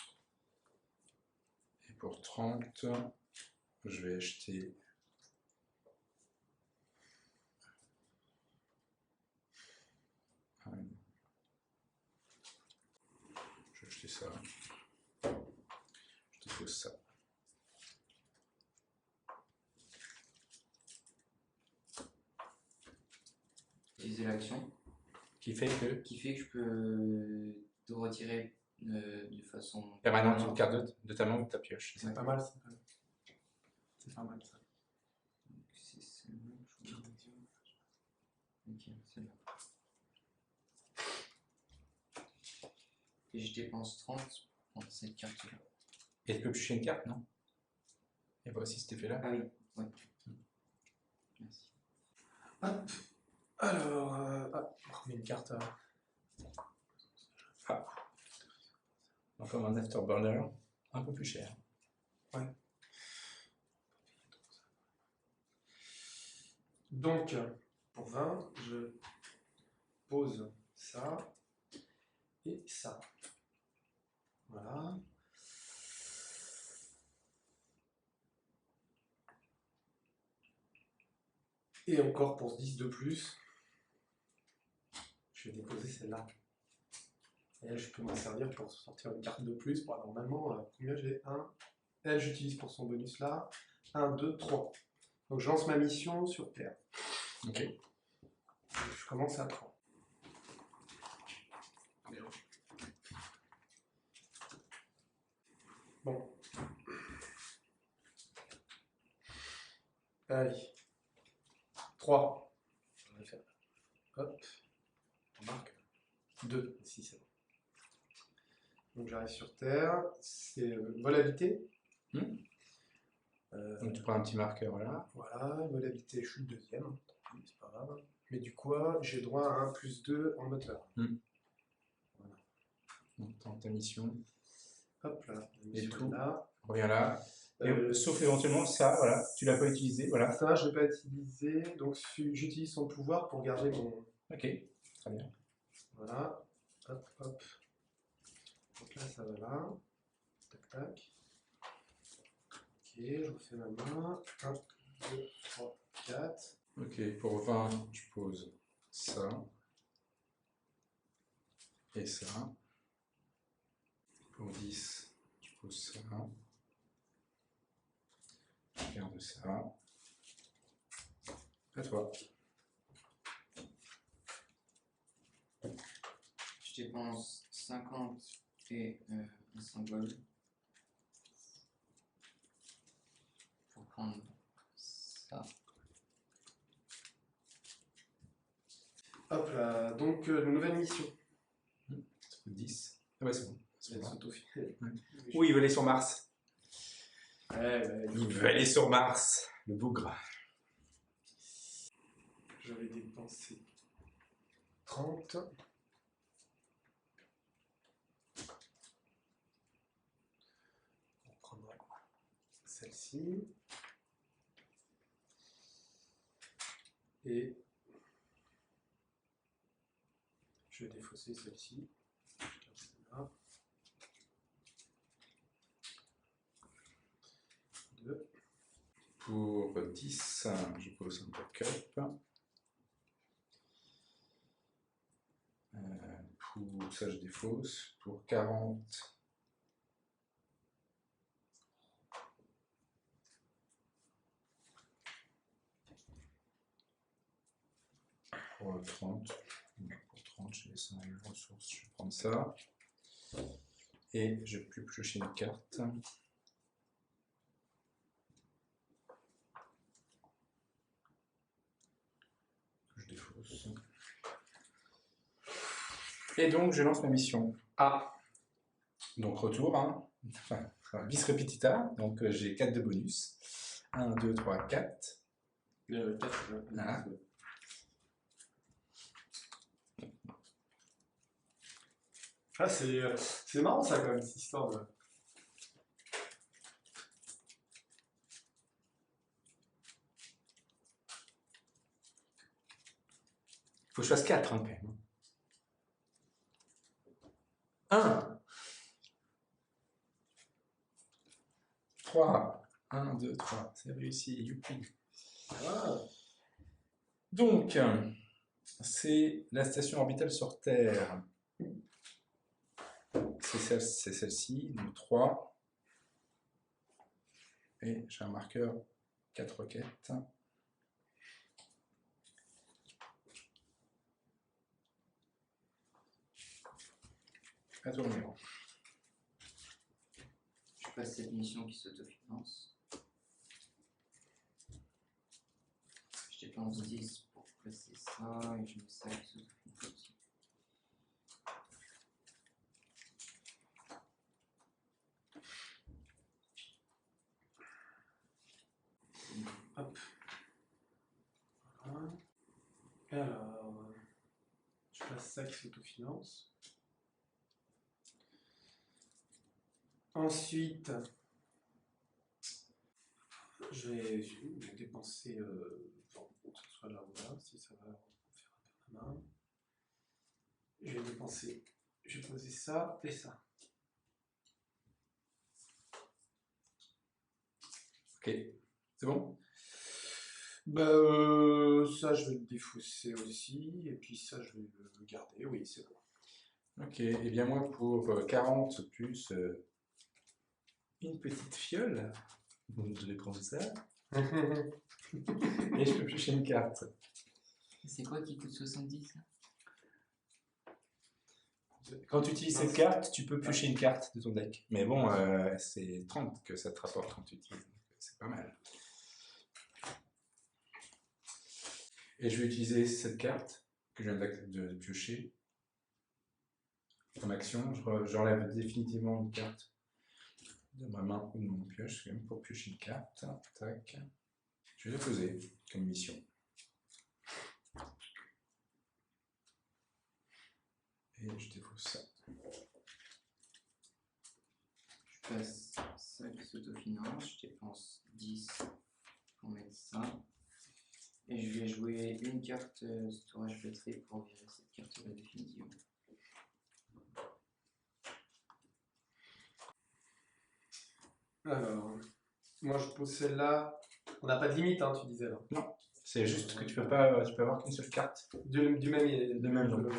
pour 30, je vais acheter. Je vais acheter ça. Je dépose ça. Utiliser l'action. Qui fait que Qui fait que je peux te retirer de façon permanente une carte de ta main ou de ta pioche. C'est pas mal, ça. C'est pas mal, ça. Donc, c'est celle-là, je crois. Ok, c'est là. Et je dépense 30 pour prendre cette carte-là. Et tu peux piocher une carte, non? Et pas aussi cet effet-là. Ah oui, ouais. Merci. Hop. Alors, on remet une carte. Encore un afterburner, un peu plus cher. Ouais. Donc, pour 20, je pose ça et ça. Voilà. Et encore pour 10 de plus, je vais déposer celle-là. Et elle, je peux m'en servir pour sortir une carte de plus. Bon, normalement, combien j'ai 1. Elle, j'utilise pour son bonus là. 1, 2, 3. Donc je lance ma mission sur Terre. Ok. Donc, je commence à 3. Bon. Allez. 3. Je vais faire. Hop. On marque 2. Ici, c'est bon. Donc j'arrive sur Terre. C'est volabilité. Donc tu prends un petit marqueur là. Voilà, volabilité, je suis le deuxième. Tant pis, c'est pas grave. Mais du coup, j'ai droit à un plus 2 en moteur. Voilà. Donc tente ta mission. Hop là. Et tout. Là. Reviens là. Sauf éventuellement ça, voilà, tu l'as pas utilisé, voilà. Ça, je ne l'ai pas utilisé, donc j'utilise son pouvoir pour garder mon... Ok, très bien. Voilà, hop, hop. Donc là, ça va là. Tac, tac. Ok, je refais ma main. 1, 2, 3, 4. Ok, pour 20, je pose ça. Et ça. Pour 10, je pose ça. Je garde ça. À toi. Je dépense 50 et un symbole pour prendre ça. Hop là, donc nouvelle mission. Ça fait 10. Ah ouais, c'est bon. C'est s'auto-filer. Ouais. Oui, il veut aller sur Mars. Ouais, Il veut aller sur Mars, le bougre. Je vais dépenser 30. On prendra celle-ci. Et je vais défausser celle-ci. Celle-là. 2. Pour 10, je pose un backup. Pour ça, je défausse. Pour 40, pour 30, pour 30, je laisse une ressource, je vais prendre ça. Et je vais plus piocher une carte. Je défausse. Et donc, je lance ma mission. Ah. Donc, retour, hein. Enfin, bis repetita. Donc, j'ai 4 de bonus. 1, 2, 3, 4. 4. Voilà. Ah, c'est marrant ça quand même, cette histoire de... faut que je fasse 4 hein, quand même. 1, 3, 1, 2, 3, c'est réussi, youpi. Ah. Donc, c'est la station orbitale sur Terre. C'est celle-ci, donc 3. Et j'ai un marqueur 4 roquettes. À toi, numéro. Je passe cette mission qui s'autofinance. Je dépense 10 pour placer ça et je mets ça qui s'autofinance aussi. Hop. Voilà. Alors, je passe ça qui s'autofinance. Ensuite, je vais dépenser, bon, que ce soit là ou là, si ça va faire un peu la main. Je vais dépenser, je vais poser ça et ça. Ok, c'est bon? Bah, ça, je vais le défausser aussi, et puis ça, je vais le garder, oui, c'est bon. Ok, et bien moi pour 40 plus une petite fiole, donc je vais prendre ça, et je peux piocher une carte. C'est quoi qui coûte 70 là? Quand tu utilises cette carte, tu peux piocher une carte de ton deck. Mais bon, c'est 30 que ça te rapporte quand tu utilises, donc c'est pas mal. Et je vais utiliser cette carte que je viens de piocher comme action. J'enlève définitivement une carte de ma main ou de mon pioche pour piocher une carte. Tac. Je vais la poser comme mission. Et je défausse ça. Je passe ça qui s'autofinance, je dépense 10 pour mettre ça. Et je vais jouer une carte storage batterie pour virer cette carte-là définitivement. Alors, moi, je pose celle-là. On n'a pas de limite, hein, tu disais là. Non, c'est juste que tu peux pas, tu peux avoir qu'une seule carte. Du même nom.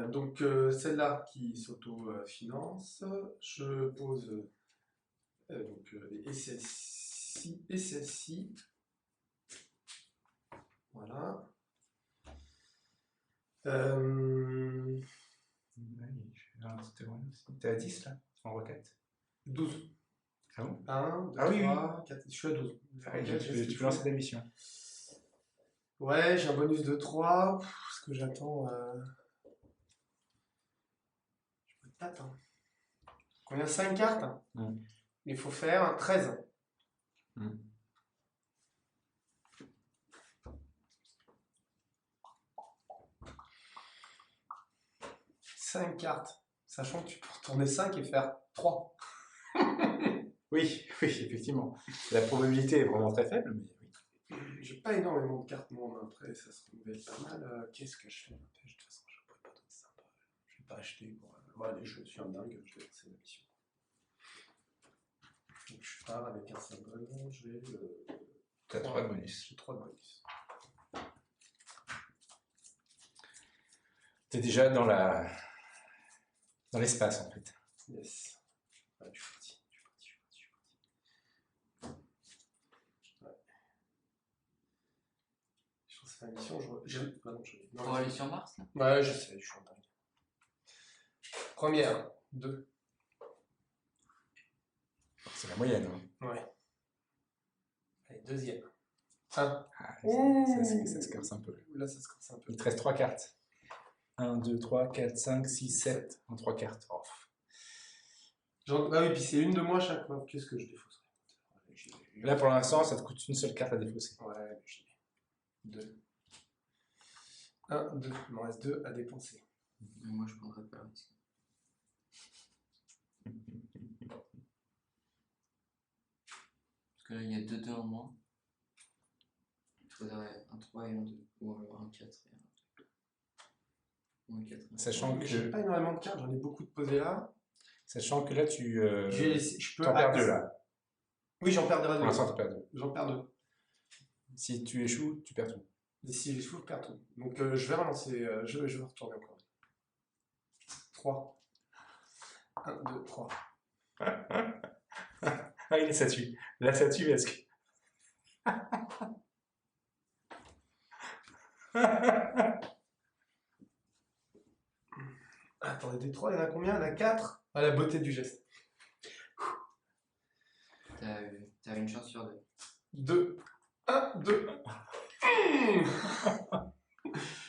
Donc, celle-là qui s'auto-finance, je pose donc, et celle-ci et celle-ci. Voilà. T'es à 10 là, en requête? 12. Ah bon? 1, 2, Ah oui, 3, 4, je suis à 12. Tu peux lancer ta mission. Ouais, j'ai un bonus de 3. Ce que j'attends. Je peux pas attendre. Combien? 5 cartes? Il faut faire 13. 5 cartes. Sachant que tu peux retourner 5 et faire 3. Oui, effectivement. La probabilité est vraiment très faible, mais oui. J'ai pas énormément de cartes, moi, après, ça se renouvelle pas mal. Qu'est-ce que je fais? De toute façon, je pourrais pas donner sympa. Je vais pas acheter pour. Bon, allez, je suis un dingue, je vais lancer la mission. Donc, je pars avec un symbole, j'ai. T'as 3 de bonus. J'ai 3 de bonus. T'es déjà dans l'espace en fait. Yes. Ouais, je suis parti. Ouais. Je lance la mission, Pour aller sur Mars là? Ouais, je sais, je suis en dingue. Première, 2. C'est la moyenne. Hein. Ouais. Allez, deuxième. 1. Ah, ça se corse un peu. Là, ça se corse un peu. Il te reste 3 cartes. 1, 2, 3, 4, 5, 6, 7 en 3 cartes. Oh. Ah oui, puis c'est une de moi chaque fois. Qu'est-ce que je défausserai? Là, pour l'instant, ça te coûte une seule carte à défausser. Ouais, j'y vais. 2. 1, 2. Il m'en reste 2 à dépenser. Moi, je prendrais pas le risque. Parce que là, il y a 2 en moins. faudrait un 3 et un 2. Ou alors un 4 et un 2. Ou un 4 et un 2. Sachant J'ai que, pas énormément de cartes, j'en ai beaucoup de posées là. sachant que là, Je peux t'en perds 2 là. Oui, j'en perdrai Pour 2. l'instant, t'en perds 2. J'en perds 2. Si tu échoues, tu perds tout. Et si j'échoue, je perds tout. Donc je vais relancer, je vais retourner encore. 3. 1, 2, 3. Ah, il est ça tue. Là, ça tue parce que. Attendez, des 3, il y en a combien? Il y en a 4. Ah, la beauté du geste. T'as une chance sur 2. 2. 1, 2.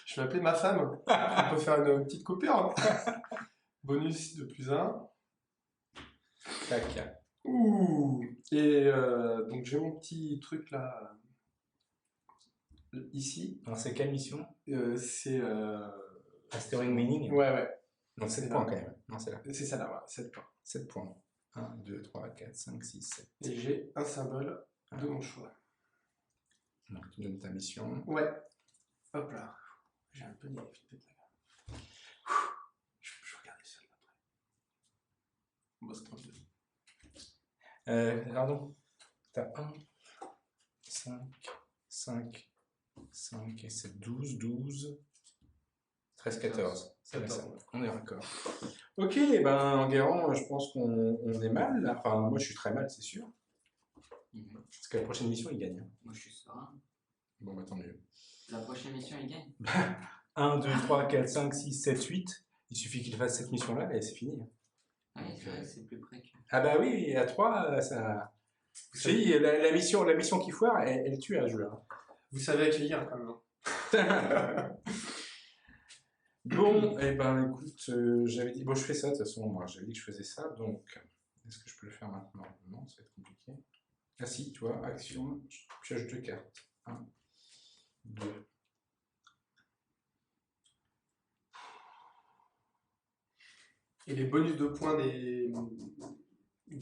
Je vais appeler ma femme. On peut faire une petite coupure. Hein. Bonus de plus 1. Tac. Ouh. Et donc j'ai mon petit truc là. Ici. Alors, c'est quelle mission? C'est. Restoring Meaning? Ouais. Non, 7 points quand même. Non, c'est là. C'est ça là, ouais. 7 points. 7 points. 1, 2, 3, 4, 5, 6, 7. Et j'ai un symbole de mon choix. Donc, tu donnes ta mission. Ouais. Hop là. J'ai un peu de peut-être là. Je vais regarder ça après. Bon, c'est 32. Alors donc, t'as 1, 5, 5, 5 et 7, 12, 12, 13, 14. C'est ça. On est raccord. Ok, ben Enguerrand, je pense qu'on est mal. Là. Enfin, moi je suis très mal, c'est sûr. Parce que la prochaine mission, il gagne. Moi, je suis serein. Bon, bah tant mieux. La prochaine mission, il gagne. 1, 2, 3, 4, 5, 6, 7, 8. Il suffit qu'il fasse cette mission-là et c'est fini. Ah oui, c'est vrai, c'est plus près que. Ah bah oui, à 3, ça. Si, la mission qui foire, elle tue à jouer. Vous savez accueillir quand même. Bon, et ben écoute, j'avais dit, bon je fais ça de toute façon, moi j'avais dit que je faisais ça, donc est-ce que je peux le faire maintenant? Non, ça va être compliqué. Ah si, tu vois, action, je pioche 2 cartes. 1, 2. Et les bonus de points des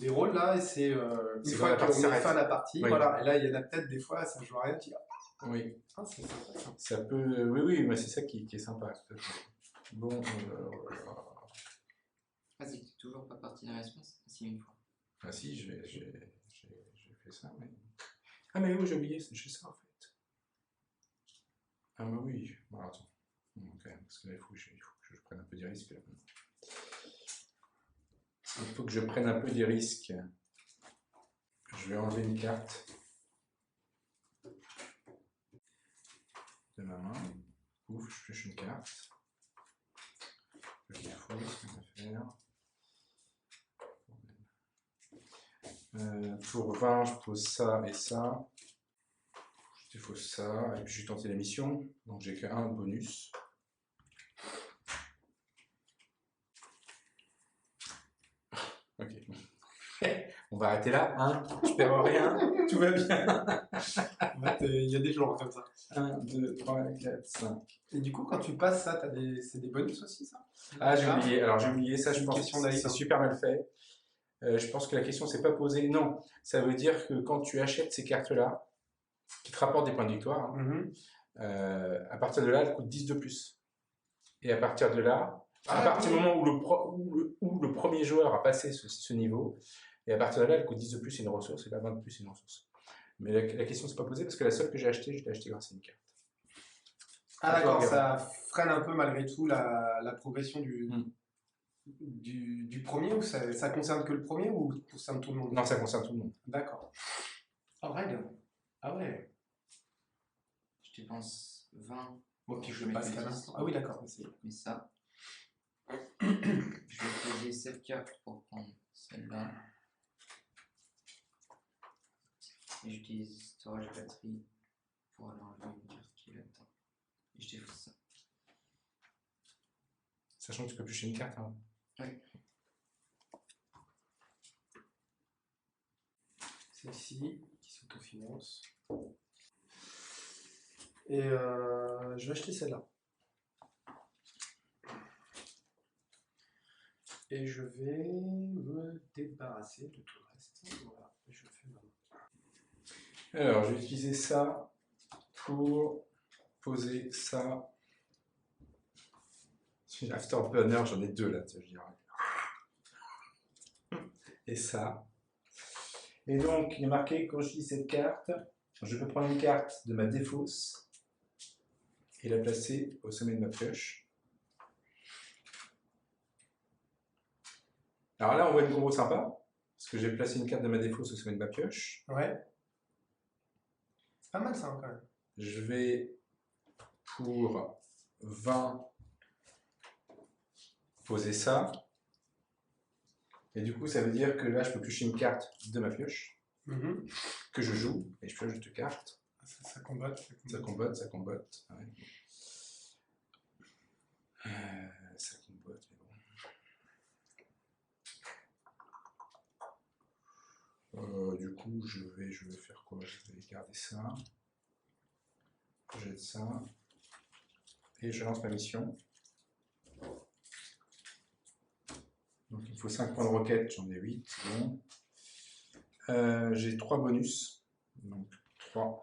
rôles là, c'est une fois qu'on met fin à la partie, oui. Voilà, et là il y en a peut-être des fois, ça joue à rien, tu dis, Oui. Ah, c'est sympa, ça. Ça peut, oui, mais c'est ça qui est sympa. Tout à fait. Bon, Vas-y, t'es toujours pas parti de la réponse? Si, une fois. ah si, j'ai fait ça, mais... Ah mais oui, j'ai oublié, j'ai ça en fait. Ah mais oui, bon attends, quand même, parce que là il faut que je prenne un peu des risques. Là. Il faut que je prenne un peu des risques. Je vais enlever une carte de ma main. Ouf, je pioche une carte. Je défaut, ce qu'on va faire. Pour 20, je pose ça et ça. Je défausse ça, et puis je vais tenter la mission. Donc j'ai qu'un bonus. Ok. On va arrêter là, hein. Je perds rien, tout va bien. Il y a des jours comme ça. 1, 2, 3, 4, 5. Et du coup, quand tu passes ça, c'est des bonus aussi, ça? Ah, j'ai oublié. Alors j'ai oublié ça, je pense que c'est hein. super mal fait. Je pense que la question s'est pas posée. Non, ça veut dire que quand tu achètes ces cartes-là, qui te rapportent des points de victoire, à partir de là, elles coûtent 10 de plus. Et à partir de là, à partir du moment où le premier joueur a passé ce niveau, et à partir de là, elle coûte 10 de plus une ressource, et pas 20 de plus une ressource. Mais la question ne s'est pas posée parce que la seule que j'ai achetée, je l'ai achetée grâce à une carte. Ah d'accord, ça freine un peu malgré tout la progression du premier, ou ça concerne que le premier ou ça concerne tout le monde? Non, ça concerne tout le monde. D'accord. Oh, règle. Ah ouais. Je dépense 20. Bon, puis je le passe qu'à l'instant. Ah oui, d'accord. Mais ça. Je vais poser cette carte pour prendre celle-là. Et j'utilise storage batterie pour aller enlever une carte qui est là-dedans. Et je défausse ça. Sachant que tu peux piocher une carte. Hein. Oui. Celle-ci, qui s'autofinance. Et je vais acheter celle-là. Et je vais me débarrasser de tout le reste. Voilà, je le fais maintenant. Alors, je vais utiliser ça pour poser ça. Afterburner, j'en ai deux là, je dirais. Et ça. Et donc, il est marqué, quand je dis cette carte, je peux prendre une carte de ma défausse et la placer au sommet de ma pioche. Alors là, on voit une combo sympa, parce que j'ai placé une carte de ma défausse au sommet de ma pioche. Ouais. C'est pas mal ça quand même. Je vais pour 20 poser ça. Et du coup, ça veut dire que là, je peux piocher une carte de ma pioche que je joue et je pioche deux cartes. Ça combatte. Ça combatte, ça combatte. Ouais. Ça combatte, mais bon. Du coup, je vais faire quoi? Je vais garder ça. Je jette ça. Et je lance ma mission. Donc il faut 5 points de roquette, j'en ai 8, c'est bon. J'ai 3 bonus. Donc 3.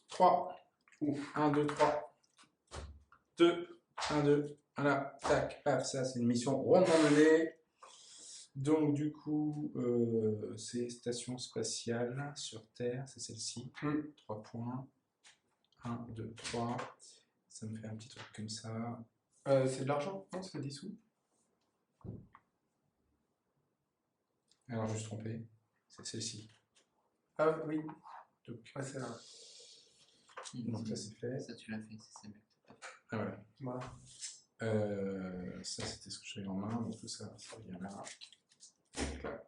Trois. 1, 2, 3. 2. 1, 2. Voilà. Tac. Paf. Ça, c'est une mission rondement menée. Donc, du coup, c'est station spatiale sur Terre. C'est celle-ci. 3 points. 1, 2, 3. Ça me fait un petit truc comme ça. C'est de l'argent? Non, c'est des sous. Alors, je me suis trompé. C'est celle-ci. Ah oui. Donc, Ouais, c'est là. donc ça, c'est fait. Ça, tu l'as fait, c'est bien. Ah, voilà. Voilà. Ça, c'était ce que j'avais en main. Donc, tout ça, ça vient là.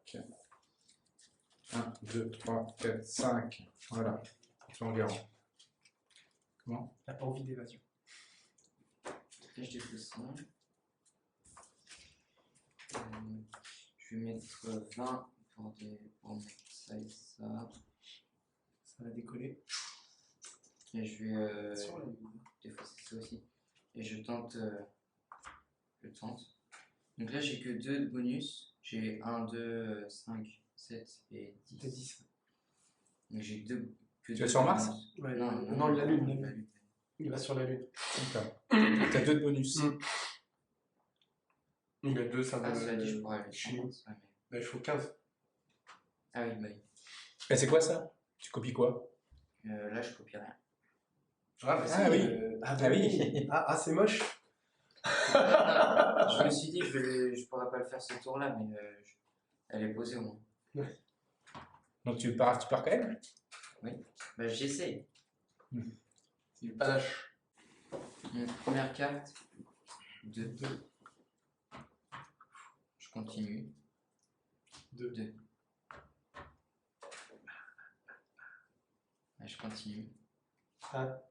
Clac. 1, 2, 3, 4, 5. Voilà. Tu en garant. Comment? La envie d'évasion. Là, je dépose ça. Je vais mettre 20 pour mettre ça et ça. Ça va décoller. Et je vais Sur la lune. défausser ça aussi. Et je tente. Donc là, j'ai que 2 de bonus. J'ai 1, 2, 5, 7 et 10. T'as 10. Donc j'ai 2. Tu vas sur Mars? Ouais, Non, la lune. la lune. Il va sur la lune. D'accord. T'as 2 de bonus. Il a 2, ça va. Ah, cela dit, je pourrais aller chez sur nous. Mars, ouais, mais- Bah, il faut 15. Ah oui, bah oui. Et c'est quoi ça? Tu copies quoi? Là, je copie rien. Ah, bah, Ah oui. Ah oui. Ah, c'est moche. Je me suis dit, je pourrais pas le faire ce tour-là, mais elle est posée au moins. Donc tu pars quand même? Bah, j'essaye. Il est pas lâche. Première carte. 2. Je continue. 2. 2. Je continue. 3.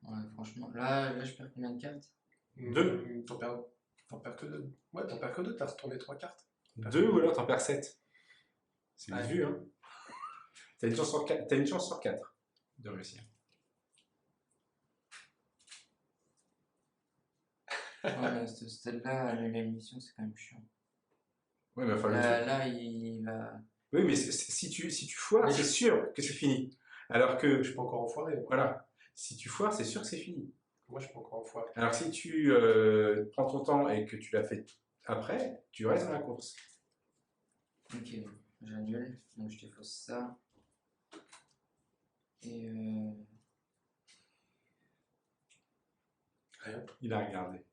Ouais, franchement, là, je perds combien de cartes? 2. T'en perds que 2. Ouais, t'en perds que 2, t'as retourné 3 cartes. 2 ou alors t'en perds 7. C'est vite Ouais. vu, hein. T'as une chance sur 4 de réussir. Ouais, mais ce stade-là, l'émission, c'est quand même chiant. Ouais, mais enfin, Là, il a. oui, mais si tu foires, c'est sûr que c'est fini. Alors que, Je peux encore en foirer. voilà, si tu foires, c'est sûr que c'est fini. Moi, je peux encore en foirer. Alors si tu prends ton temps et que tu l'as fait après, tu restes dans la course. Ok, j'annule. Donc, je défausse ça. Et Rien. Il a regardé.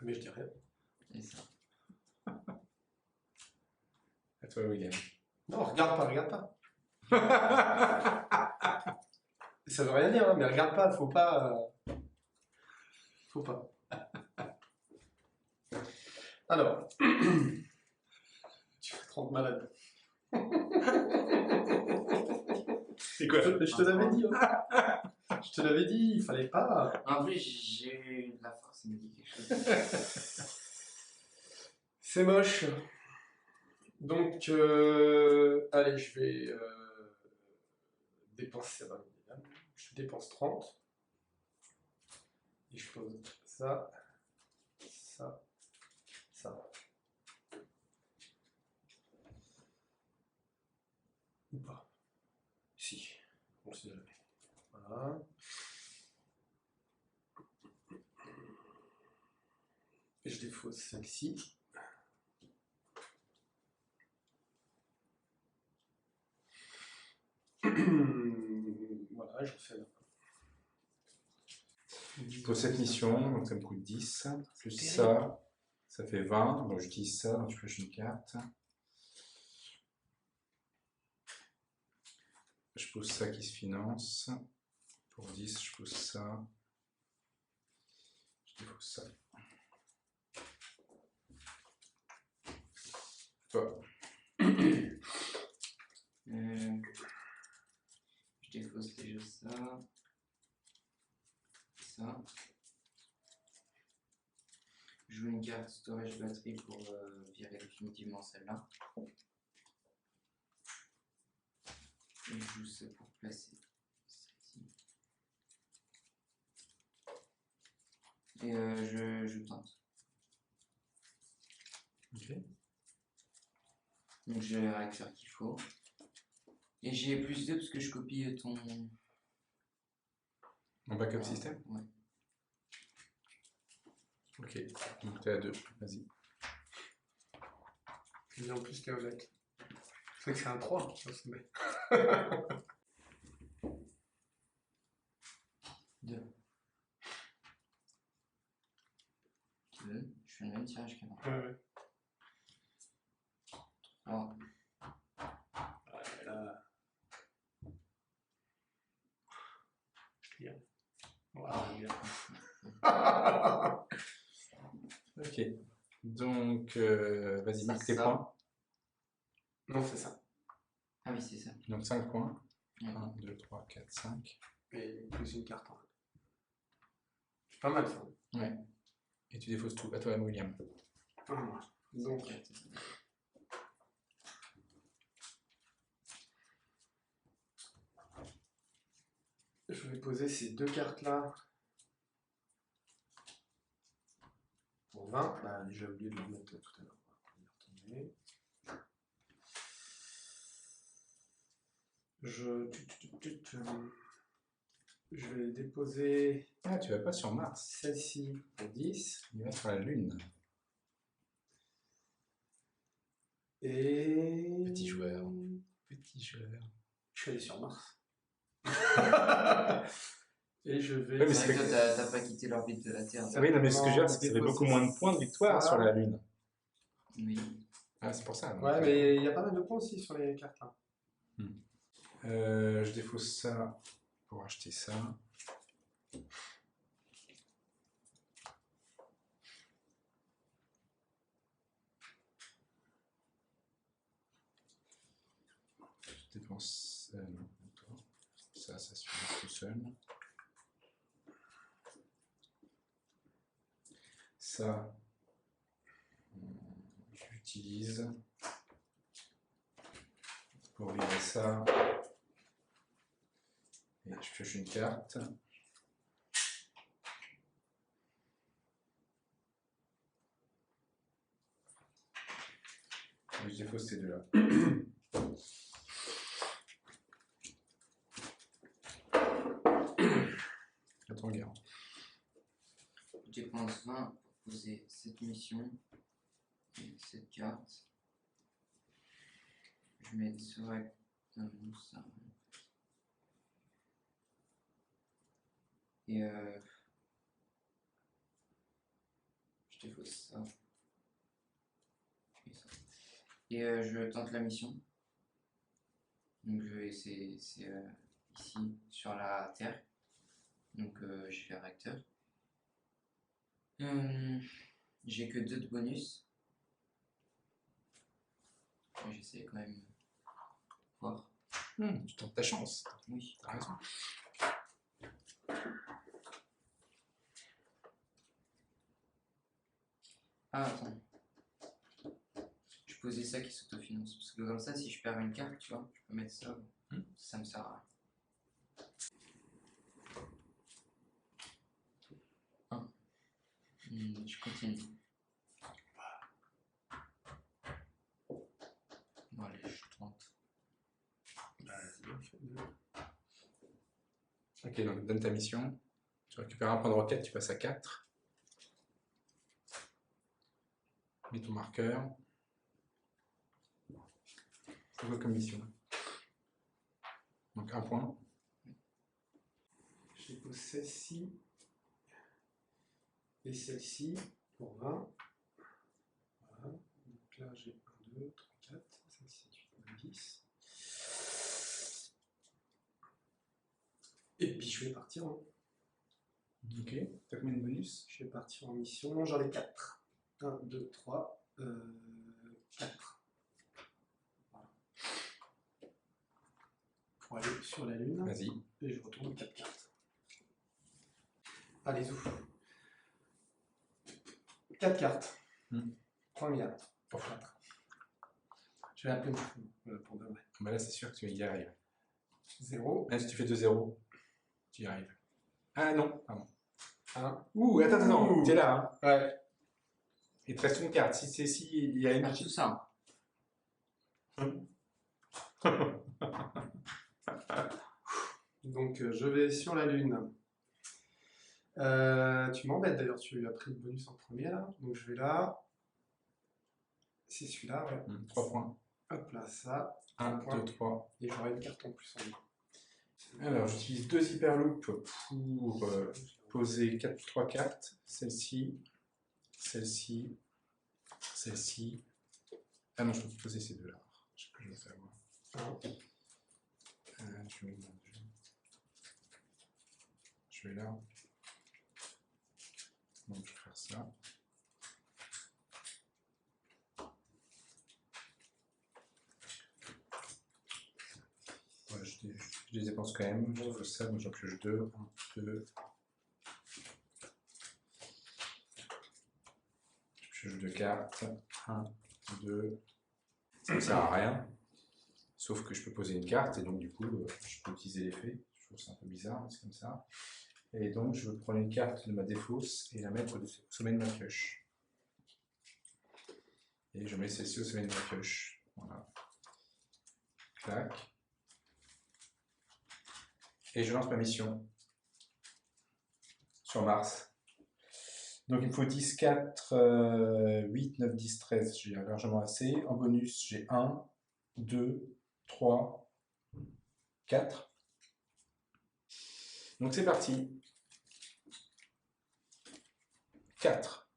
Mais je dis rien. et ça. À toi, William. Non, regarde pas. Ça veut rien dire, hein, mais regarde pas, faut pas. Faut pas. Alors. Tu fais 30 malades. C'est quoi? Je te l'avais dit, hein. Je te l'avais dit, il fallait pas. En plus, j'ai eu de la force, il me dit quelque chose. C'est moche. Donc, allez, je vais dépenser. Je dépense 30. Et je pose ça. Et je défausse celle-ci. Voilà, je fais. Pour cette mission, donc ça me coûte 10, plus ça fait 20, donc j'utilise ça, donc je pioche une carte. Je pose ça qui se finance, pour 10 je pose ça, je dépose ça. Oh. Je défausse déjà ça. Ça. Je joue une carte storage batterie pour virer définitivement celle-là. Et je joue ça pour placer celle-ci. Et je tente. Ok. Donc j'ai le réacteur qu'il faut. Et j'ai plus 2 parce que je copie ton... Mon backup système? Ouais. Ok, donc t'es à 2, vas-y. Il y a en plus qu'avec. C'est que c'est un 3. Ça, c'est bête. 2. 2. Je fais le même tirage qu'avant. Ouais. 3. Là. Bien. Voilà, bien. Ok, donc vas-y, marque tes points. Non, c'est ça. Ah oui, c'est ça. Donc 5 points. Ouais. 1, 2, 3, 4, 5. Et plus une carte. C'est pas mal ça. Ouais. Et tu défausses tout. À toi, William. Donc, je vais poser ces 2 cartes-là pour 20. Bah, j'ai oublié de le mettre tout à l'heure. On va y retourner. Je vais déposer Ah, tu vas pas sur Mars. celle-ci pour 10. Il va sur la Lune. Et... Petit joueur. Petit joueur. Je suis allé sur Mars. Et je vais... Ouais, mais C'est vrai que toi, t'as pas quitté l'orbite de la Terre. Oui, non, mais ce que je veux dire, c'est que ça fait beaucoup moins de points de victoire sur la Lune. Oui. Ah, c'est pour ça. Donc, ouais, mais il y a pas mal de points aussi sur les cartes là. je défausse ça pour acheter ça. Je dépense non, ça suffit tout seul. Ça, j'utilise pour virer ça. Et je pioche une carte. Et je défausse ces deux-là. Attends, regarde. Je dépense 20 pour poser cette mission et cette carte. Je mets direct dans ça. Et je défausse ça. Et je tente la mission. Donc c'est ici sur la Terre. Donc je fais réacteur. J'ai que 2 de bonus. J'essaie quand même de voir. Tu tentes ta chance. Oui. T'as raison. Ah, attends. Je posais ça qui s'autofinance. Parce que comme ça, si je perds une carte, tu vois, je peux mettre ça. Ça me sert à rien. Je continue. Bon, allez, je tente. Ok, donc donne ta mission. Tu récupères un point de roquette, tu passes à 4. Et ton marqueur. C'est quoi comme mission? Donc 1 point. Je dépose celle-ci et celle-ci pour 20. Voilà. Donc là, j'ai 1, 2, 3, 4, 5, 6, 7, 8, 9, 10. Et puis je vais partir. Hein. Ok. T'as combien de bonus? Je vais partir en mission. J'en ai 4. 1, 2, 3, 4. Voilà. Pour aller sur la Lune. Vas-y. Et je retourne 4 cartes. Allez, ouf. 4 cartes. Première. Pour 4. Je vais appeler mon fou, pour de vrai. Bah là, c'est sûr que tu y arrives. 0. Là, si tu fais 2-0, tu y arrives. Ah non, pardon. 1. Ouh, attends, t'es là. Hein. Ouais. Il te reste une carte. Si il y a une Ah, tout ça. Donc, je vais sur la Lune. Tu m'embêtes d'ailleurs, tu as pris le bonus en premier là. Donc, je vais là. C'est celui-là, ouais. 3 points. Hop là, ça. 1, 2, 3. Et j'aurai une carte en plus en main. Alors, j'utilise 2 hyperloops pour poser 3 cartes. Celle-ci, celle-ci, celle-ci. Ah non, je peux poser ces deux-là. Je sais pas ce que je vais faire. Je vais là. Donc, je vais faire ça. Ouais, je les dépense quand même. Je fais ça, donc j'en pioche 2. 1, 2. Je pioche 2 cartes. 1, 2. Ça ne sert à rien. Sauf que je peux poser une carte et donc du coup, je peux utiliser l'effet. Je trouve ça un peu bizarre, mais c'est comme ça. Et donc, je vais prendre une carte de ma défausse et la mettre au sommet de ma pioche. Et je mets celle-ci au sommet de ma pioche. Voilà. Clac. Et je lance ma mission sur Mars. Donc il me faut 10, 4, 8, 9, 10, 13. J'ai largement assez. En bonus, j'ai 1, 2, 3, 4. Donc c'est parti. 4.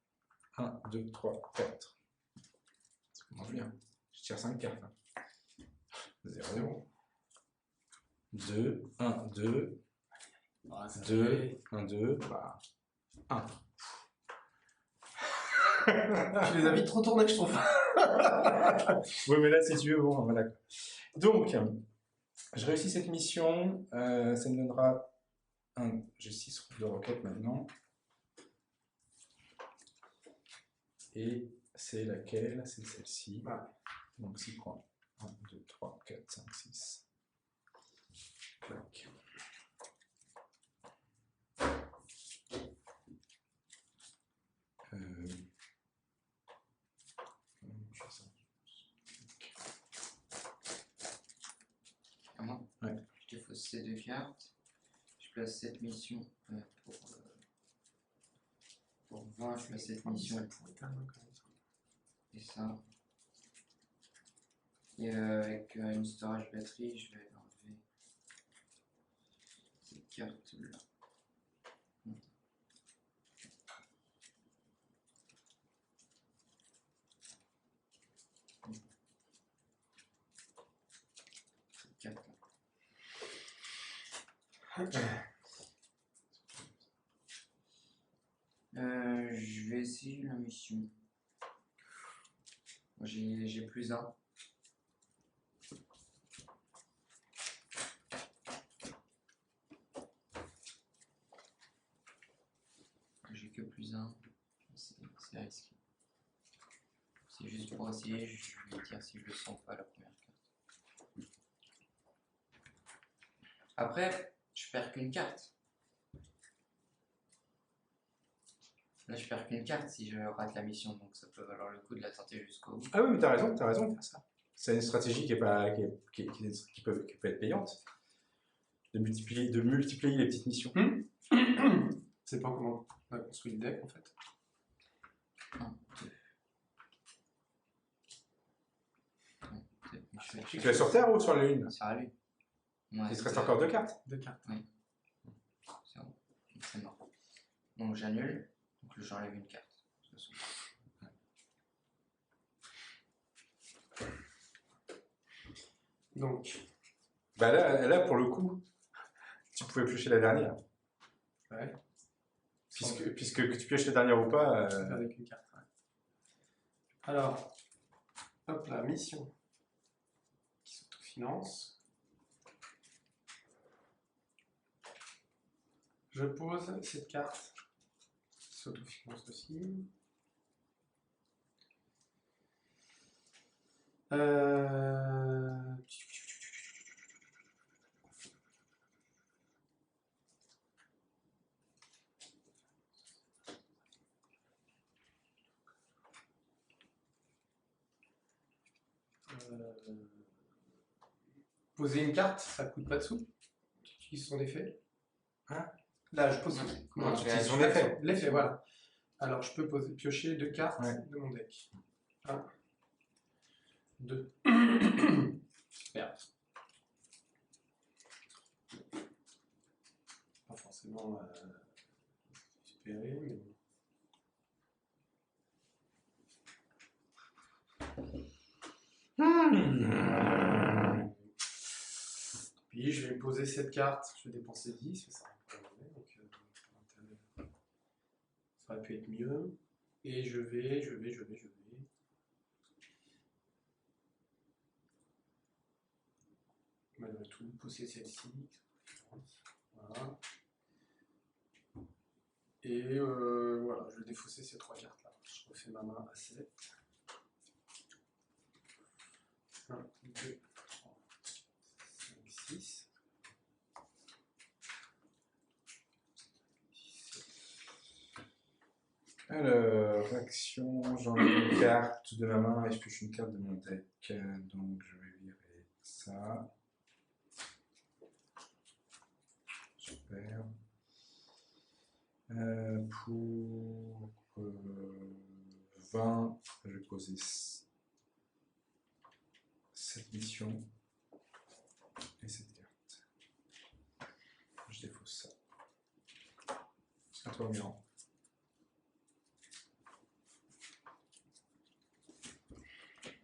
1, 2, 3, 4. Ça commence bien. Je tire 5 cartes. 0, 0. 2, 1, 2. 2, 1, 2. Bah, 1. Tu les as vite retournés, je trouve. Oui, mais là, si tu veux, bon, voilà. Donc, je réussis cette mission. Ça me donnera un. J'ai 6 roues de roquette maintenant. Et c'est laquelle? C'est celle-ci. Donc 6 points. 1, 2, 3, 4, 5, 6. Clac. À moi. Ouais. Je défausse ces 2 cartes. Je place cette mission pour 20. Je place cette mission. Et ça. Et avec une storage batterie, je vais enlever cette carte là. Cette carte là. Je vais essayer la mission. J'ai plus 1. J'ai que plus 1. C'est risqué. C'est juste pour essayer, je vais dire si je le sens pas la première carte. Après, je perds qu'une carte. Là, je perds qu'une carte si je rate la mission, donc ça peut valoir le coup de la tenter jusqu'au bout. Ah oui, mais t'as raison de faire ça. C'est une stratégie qui peut être payante. De multiplier les petites missions. C'est pas comment on a construit le deck en fait. 1, 2, Tu es sur Terre ou sur la Lune? Sur la Lune. Il te reste encore 2 cartes? 2 cartes. Oui. C'est bon. C'est mort. Donc j'annule. Donc j'enlève une carte. De toute façon. Donc, Bah là, pour le coup, tu pouvais piocher la dernière. ouais. Puisque que tu pioches la dernière ou pas. Avec une carte. Ouais. Alors, hop là, mission qui s'autofinance. Je pose cette carte qui s'autofinance aussi. Poser une carte, ça coûte pas de sous. Tu utilises son effet. Hein? Là, je pose. Non, tu utilises son effet. L'effet, voilà. Alors, je peux piocher 2 cartes Ouais. de mon deck. 1, 2. Super. Pas forcément espéré, mais bon. Puis je vais poser cette carte, je vais dépenser 10, mais ça va pas donner, donc ça aurait pu être mieux. Et je vais. Malgré tout, poser celle-ci. Voilà. Et voilà, je vais défausser ces 3 cartes là. Je refais ma main à 7. 1, 2, 3, 5, 6. Alors, action, j'enlève une carte de ma main et je pioche une carte de mon deck. Donc je vais virer ça. Super. Pour 20, je vais poser cette mission et cette carte. Je défausse ça. À toi, Miran.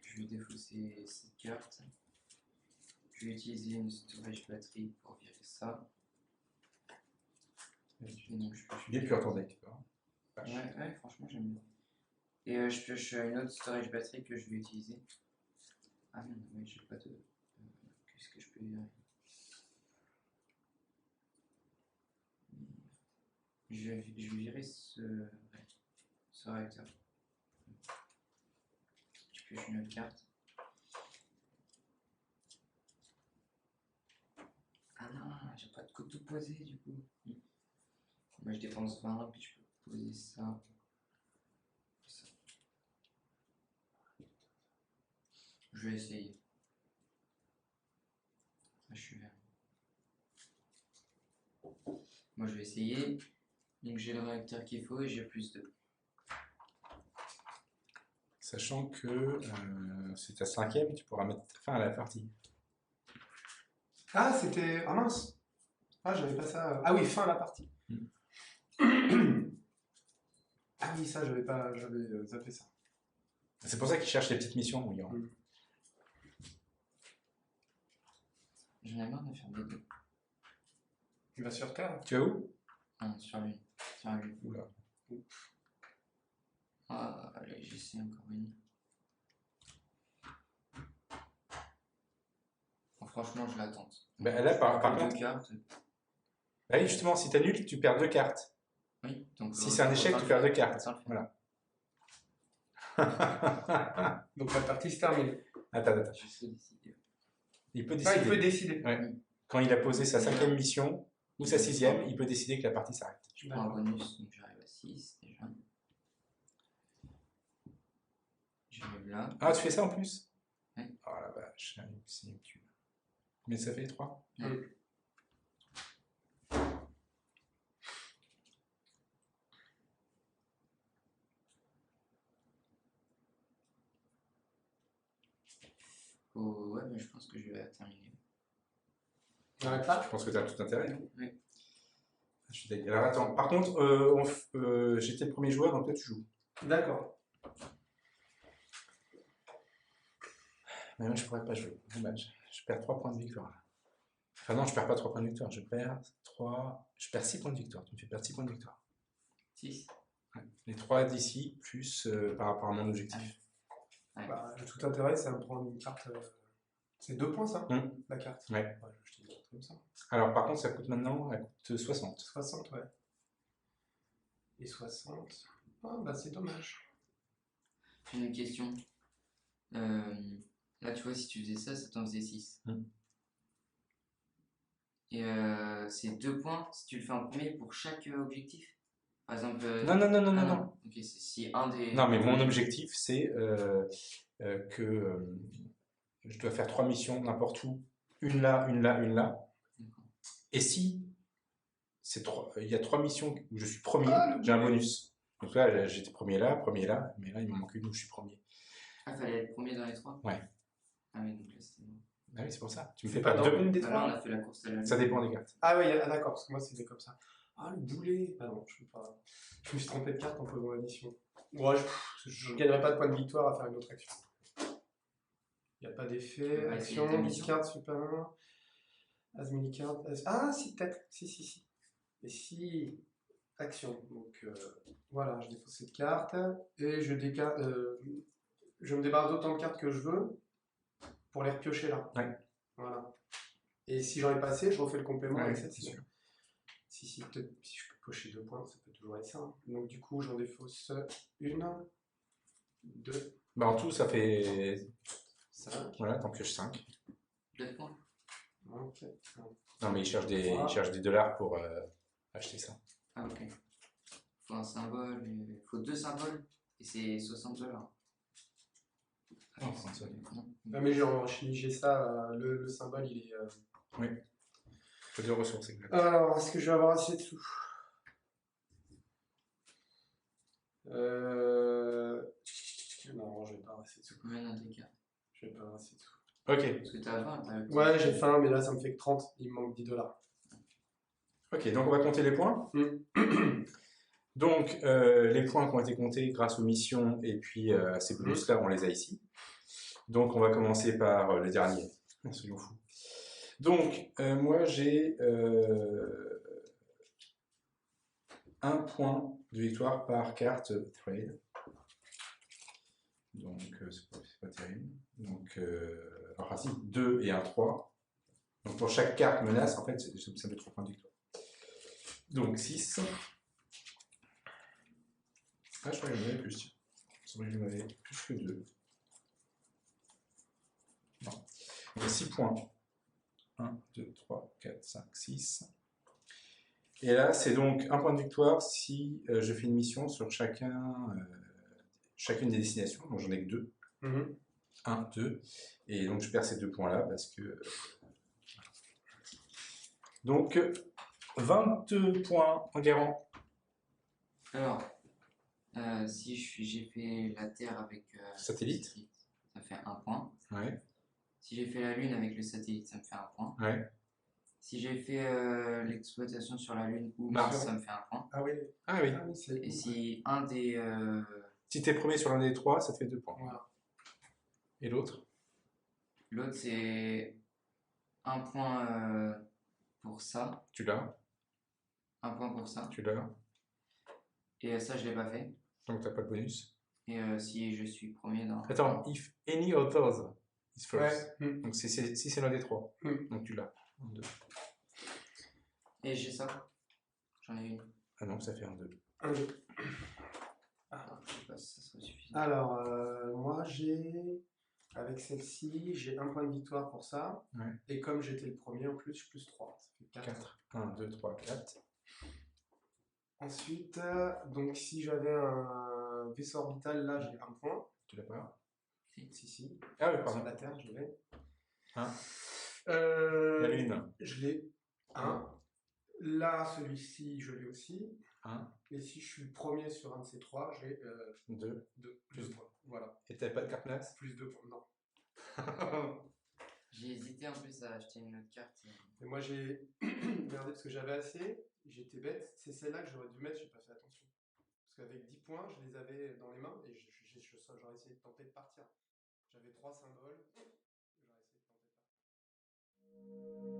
Je vais défausser cette carte. Je vais utiliser une storage batterie pour virer ça. Et donc je pioche Bien pur ton deck. Ouais, franchement j'aime bien. Et je pioche une autre storage batterie que je vais utiliser. Ah non, oui, j'ai pas de. Qu'est-ce que je peux virer? Je vais virer ce réacteur. Je pioche une autre carte. Ah non, j'ai pas de couteau posé du coup. Moi je dépense 20, puis je peux poser ça. Je vais essayer. Ah, je suis vert. Moi je vais essayer. Donc j'ai le réacteur qu'il faut et j'ai plus de. Sachant que c'est ta 5e, tu pourras mettre fin à la partie. Ah, c'était. Ah mince! Ah, j'avais pas ça. Ah oui, fin à la partie. Ah oui, ça, j'avais pas. J'avais zappé ça. C'est pour ça qu'ils cherchent les petites missions. Oui, J'en ai marre de faire des deux. Il va sur Terre? Tu vas où? Ah, sur lui. Sur la lune. Oula. Ah, allez, j'essaie encore une. Bon, franchement, je l'attends. Ben là, par contre. 2 cartes. Bah oui, justement, si tu annules, tu perds 2 cartes. Oui, donc. Si c'est un échec, tu perds 2 cartes. Voilà. Donc la partie se termine. Attends. Je sais décider. Il peut Ah, décider. il peut décider. Ouais. Quand il a posé sa 5e mission ou sa 6e, il peut décider que la partie s'arrête. Je prends un bonus, donc j'arrive à 6 déjà. J'arrive là. Ah, tu fais ça en plus? Ouais. Oh la vache, c'est une cube. Mais ça fait 3. Ouais. Ouais, mais je pense que je vais terminer. On arrête là? Je pense que tu as tout intérêt. Oui. Je suis d'accord. Alors attends, par contre, j'étais le premier joueur, donc toi tu joues. D'accord. Mais moi je pourrais pas jouer. Dommage. Je perds 3 points de victoire. Enfin non, je perds pas 3 points de victoire, je perds 6 points de victoire. Tu me fais perdre 6 points de victoire. 6. Ouais. Les 3 d'ici, plus par rapport à mon objectif. Ouais. Bah, j'ai tout intérêt, c'est à me prendre une carte. C'est 2 points, ça, la carte. Ouais. Je vais acheter une carte comme ça. Alors par contre, ça coûte maintenant, elle coûte 60. 60, ouais. Et 60. Ah, bah, c'est dommage. J'ai une question. Là, tu vois, si tu faisais ça, ça t'en faisait 6. Et c'est 2 points si tu le fais en premier pour chaque objectif. Par exemple. Non. Ok, c'est si un des. Non, mais mon objectif, c'est que je dois faire 3 missions n'importe où. Une là, une là, une là. Et si il y a 3 missions où je suis premier, j'ai un bonus. Donc là, j'étais premier là, mais là, il me manque une où je suis premier. Ah, fallait être premier dans les 3? Ouais. Ah oui, donc là, c'était bon. Ah oui, c'est pour ça. Tu me C'est fais pas pas dans deux. une des Bah, là, on trois? a fait la course à la. Ça dépend des cartes. Ah, oui, d'accord, parce que moi, c'était comme ça. Ah, le boulet! Ah non, je peux pas. Je me suis trompé de carte en faisant l'addition. Moi, je ne gagnerai pas de points de victoire à faire une autre action. Il n'y a pas d'effet. Ouais, Action, c'est ta 10 mission. cartes, super 1. As mini card. Ah, si, peut-être. Si. Et si. Action. Donc, voilà, je dépose cette carte. Et je me débarrasse d'autant de cartes que je veux pour les repiocher là. Ouais. Voilà. Et si j'en ai pas assez, je refais le complément avec cette c'est sûr. sûr. Si, peut-être, si je peux cocher 2 points, ça peut toujours être ça. Hein. Donc, du coup, j'en défausse 1, 2, Bah, en tout, ça fait. 5. Voilà, t'en pioches 5. 2 points. Ok. Non, mais il cherche des dollars pour acheter ça. Ah, ok. Faut un symbole. Faut 2 symboles. Et c'est 60$. Non, c'est ça. Ah, mais j'ai ça, le symbole, il est. Oui. Faut 2 ressources, exactement. Alors, est-ce que je vais avoir assez de sous? Non, je vais pas avoir assez de sous. Combien dans tes cartes? Je vais pas avoir assez de sous. Ok. Parce que t'as 20, t'as. Ouais, j'ai faim, mais là, ça me fait que 30. Il me manque 10$. Ok, donc on va compter les points. Donc, les points qui ont été comptés grâce aux missions et puis à ces bonus-là, on les a ici. Donc, on va commencer par le dernier. Soyons fous. Donc, moi, j'ai 1 point de victoire par carte trade. Donc, c'est pas terrible. Donc, enfin, si, 2 et 1, 3. Donc, pour chaque carte menace, en fait, ça fait 3 points de victoire. Donc, 6. Ah, je crois que j'en avais plus. C'est vrai que j'en avais plus que 2. Non. Donc 6 points. 1, 2, 3, 4, 5, 6. Et là, c'est donc 1 point de victoire si je fais une mission sur chacune des destinations. Donc j'en ai que 2. 1, 2. Et donc je perds ces 2 points-là parce que. Donc 22 points en garant. Alors. Si j'ai fait la Terre avec satellite, ça fait 1 point. Ouais. Si j'ai fait la Lune avec le satellite, ça me fait 1 point. Ouais. Si j'ai fait l'exploitation sur la Lune ou Mars, ça me fait 1 point. Ah oui. Ah oui. Et si un des. Si t'es premier sur l'un des 3, ça te fait 2 points. Voilà. Et l'autre? L'autre, c'est 1 point pour ça. Tu l'as. 1 point pour ça. Tu l'as. Et ça, je l'ai pas fait. Donc t'as pas de bonus. Et si je suis premier dans. Attends, if any others is first. Ouais. Donc si c'est l'un des 3. Donc tu l'as. 1, 2. Et j'ai ça. J'en ai une. Ah non, ça fait 1, 2. 1, 2. Ah, je sais pas si ça serait suffisant. Alors, moi, avec celle-ci, j'ai 1 point de victoire pour ça. Ouais. Et comme j'étais le premier en plus, je suis plus 3. Ça fait 4. 4. 1, 2, 3, 4. Ensuite, donc si j'avais un vaisseau orbital, là, j'ai 1 point. Tu l'as pas? Si. Ah oui, Sur pardon. la Terre, je l'ai. Hein. La Lune. Je l'ai 1. Là, celui-ci, je l'ai aussi. 1. Et si je suis le premier sur un de ces 3, j'ai 2. 2. Plus 3. Voilà. Et t'avais pas de carte menace? Plus 2 points. Non. J'ai hésité en plus à acheter une autre carte. Et moi, j'ai regardé parce que j'avais assez. J'étais bête. C'est celle-là que j'aurais dû mettre, j'ai pas fait attention. Parce qu'avec 10 points, je les avais dans les mains et j'aurais essayé de tenter de partir. J'avais 3 symboles. J'aurais essayé de tenter de partir.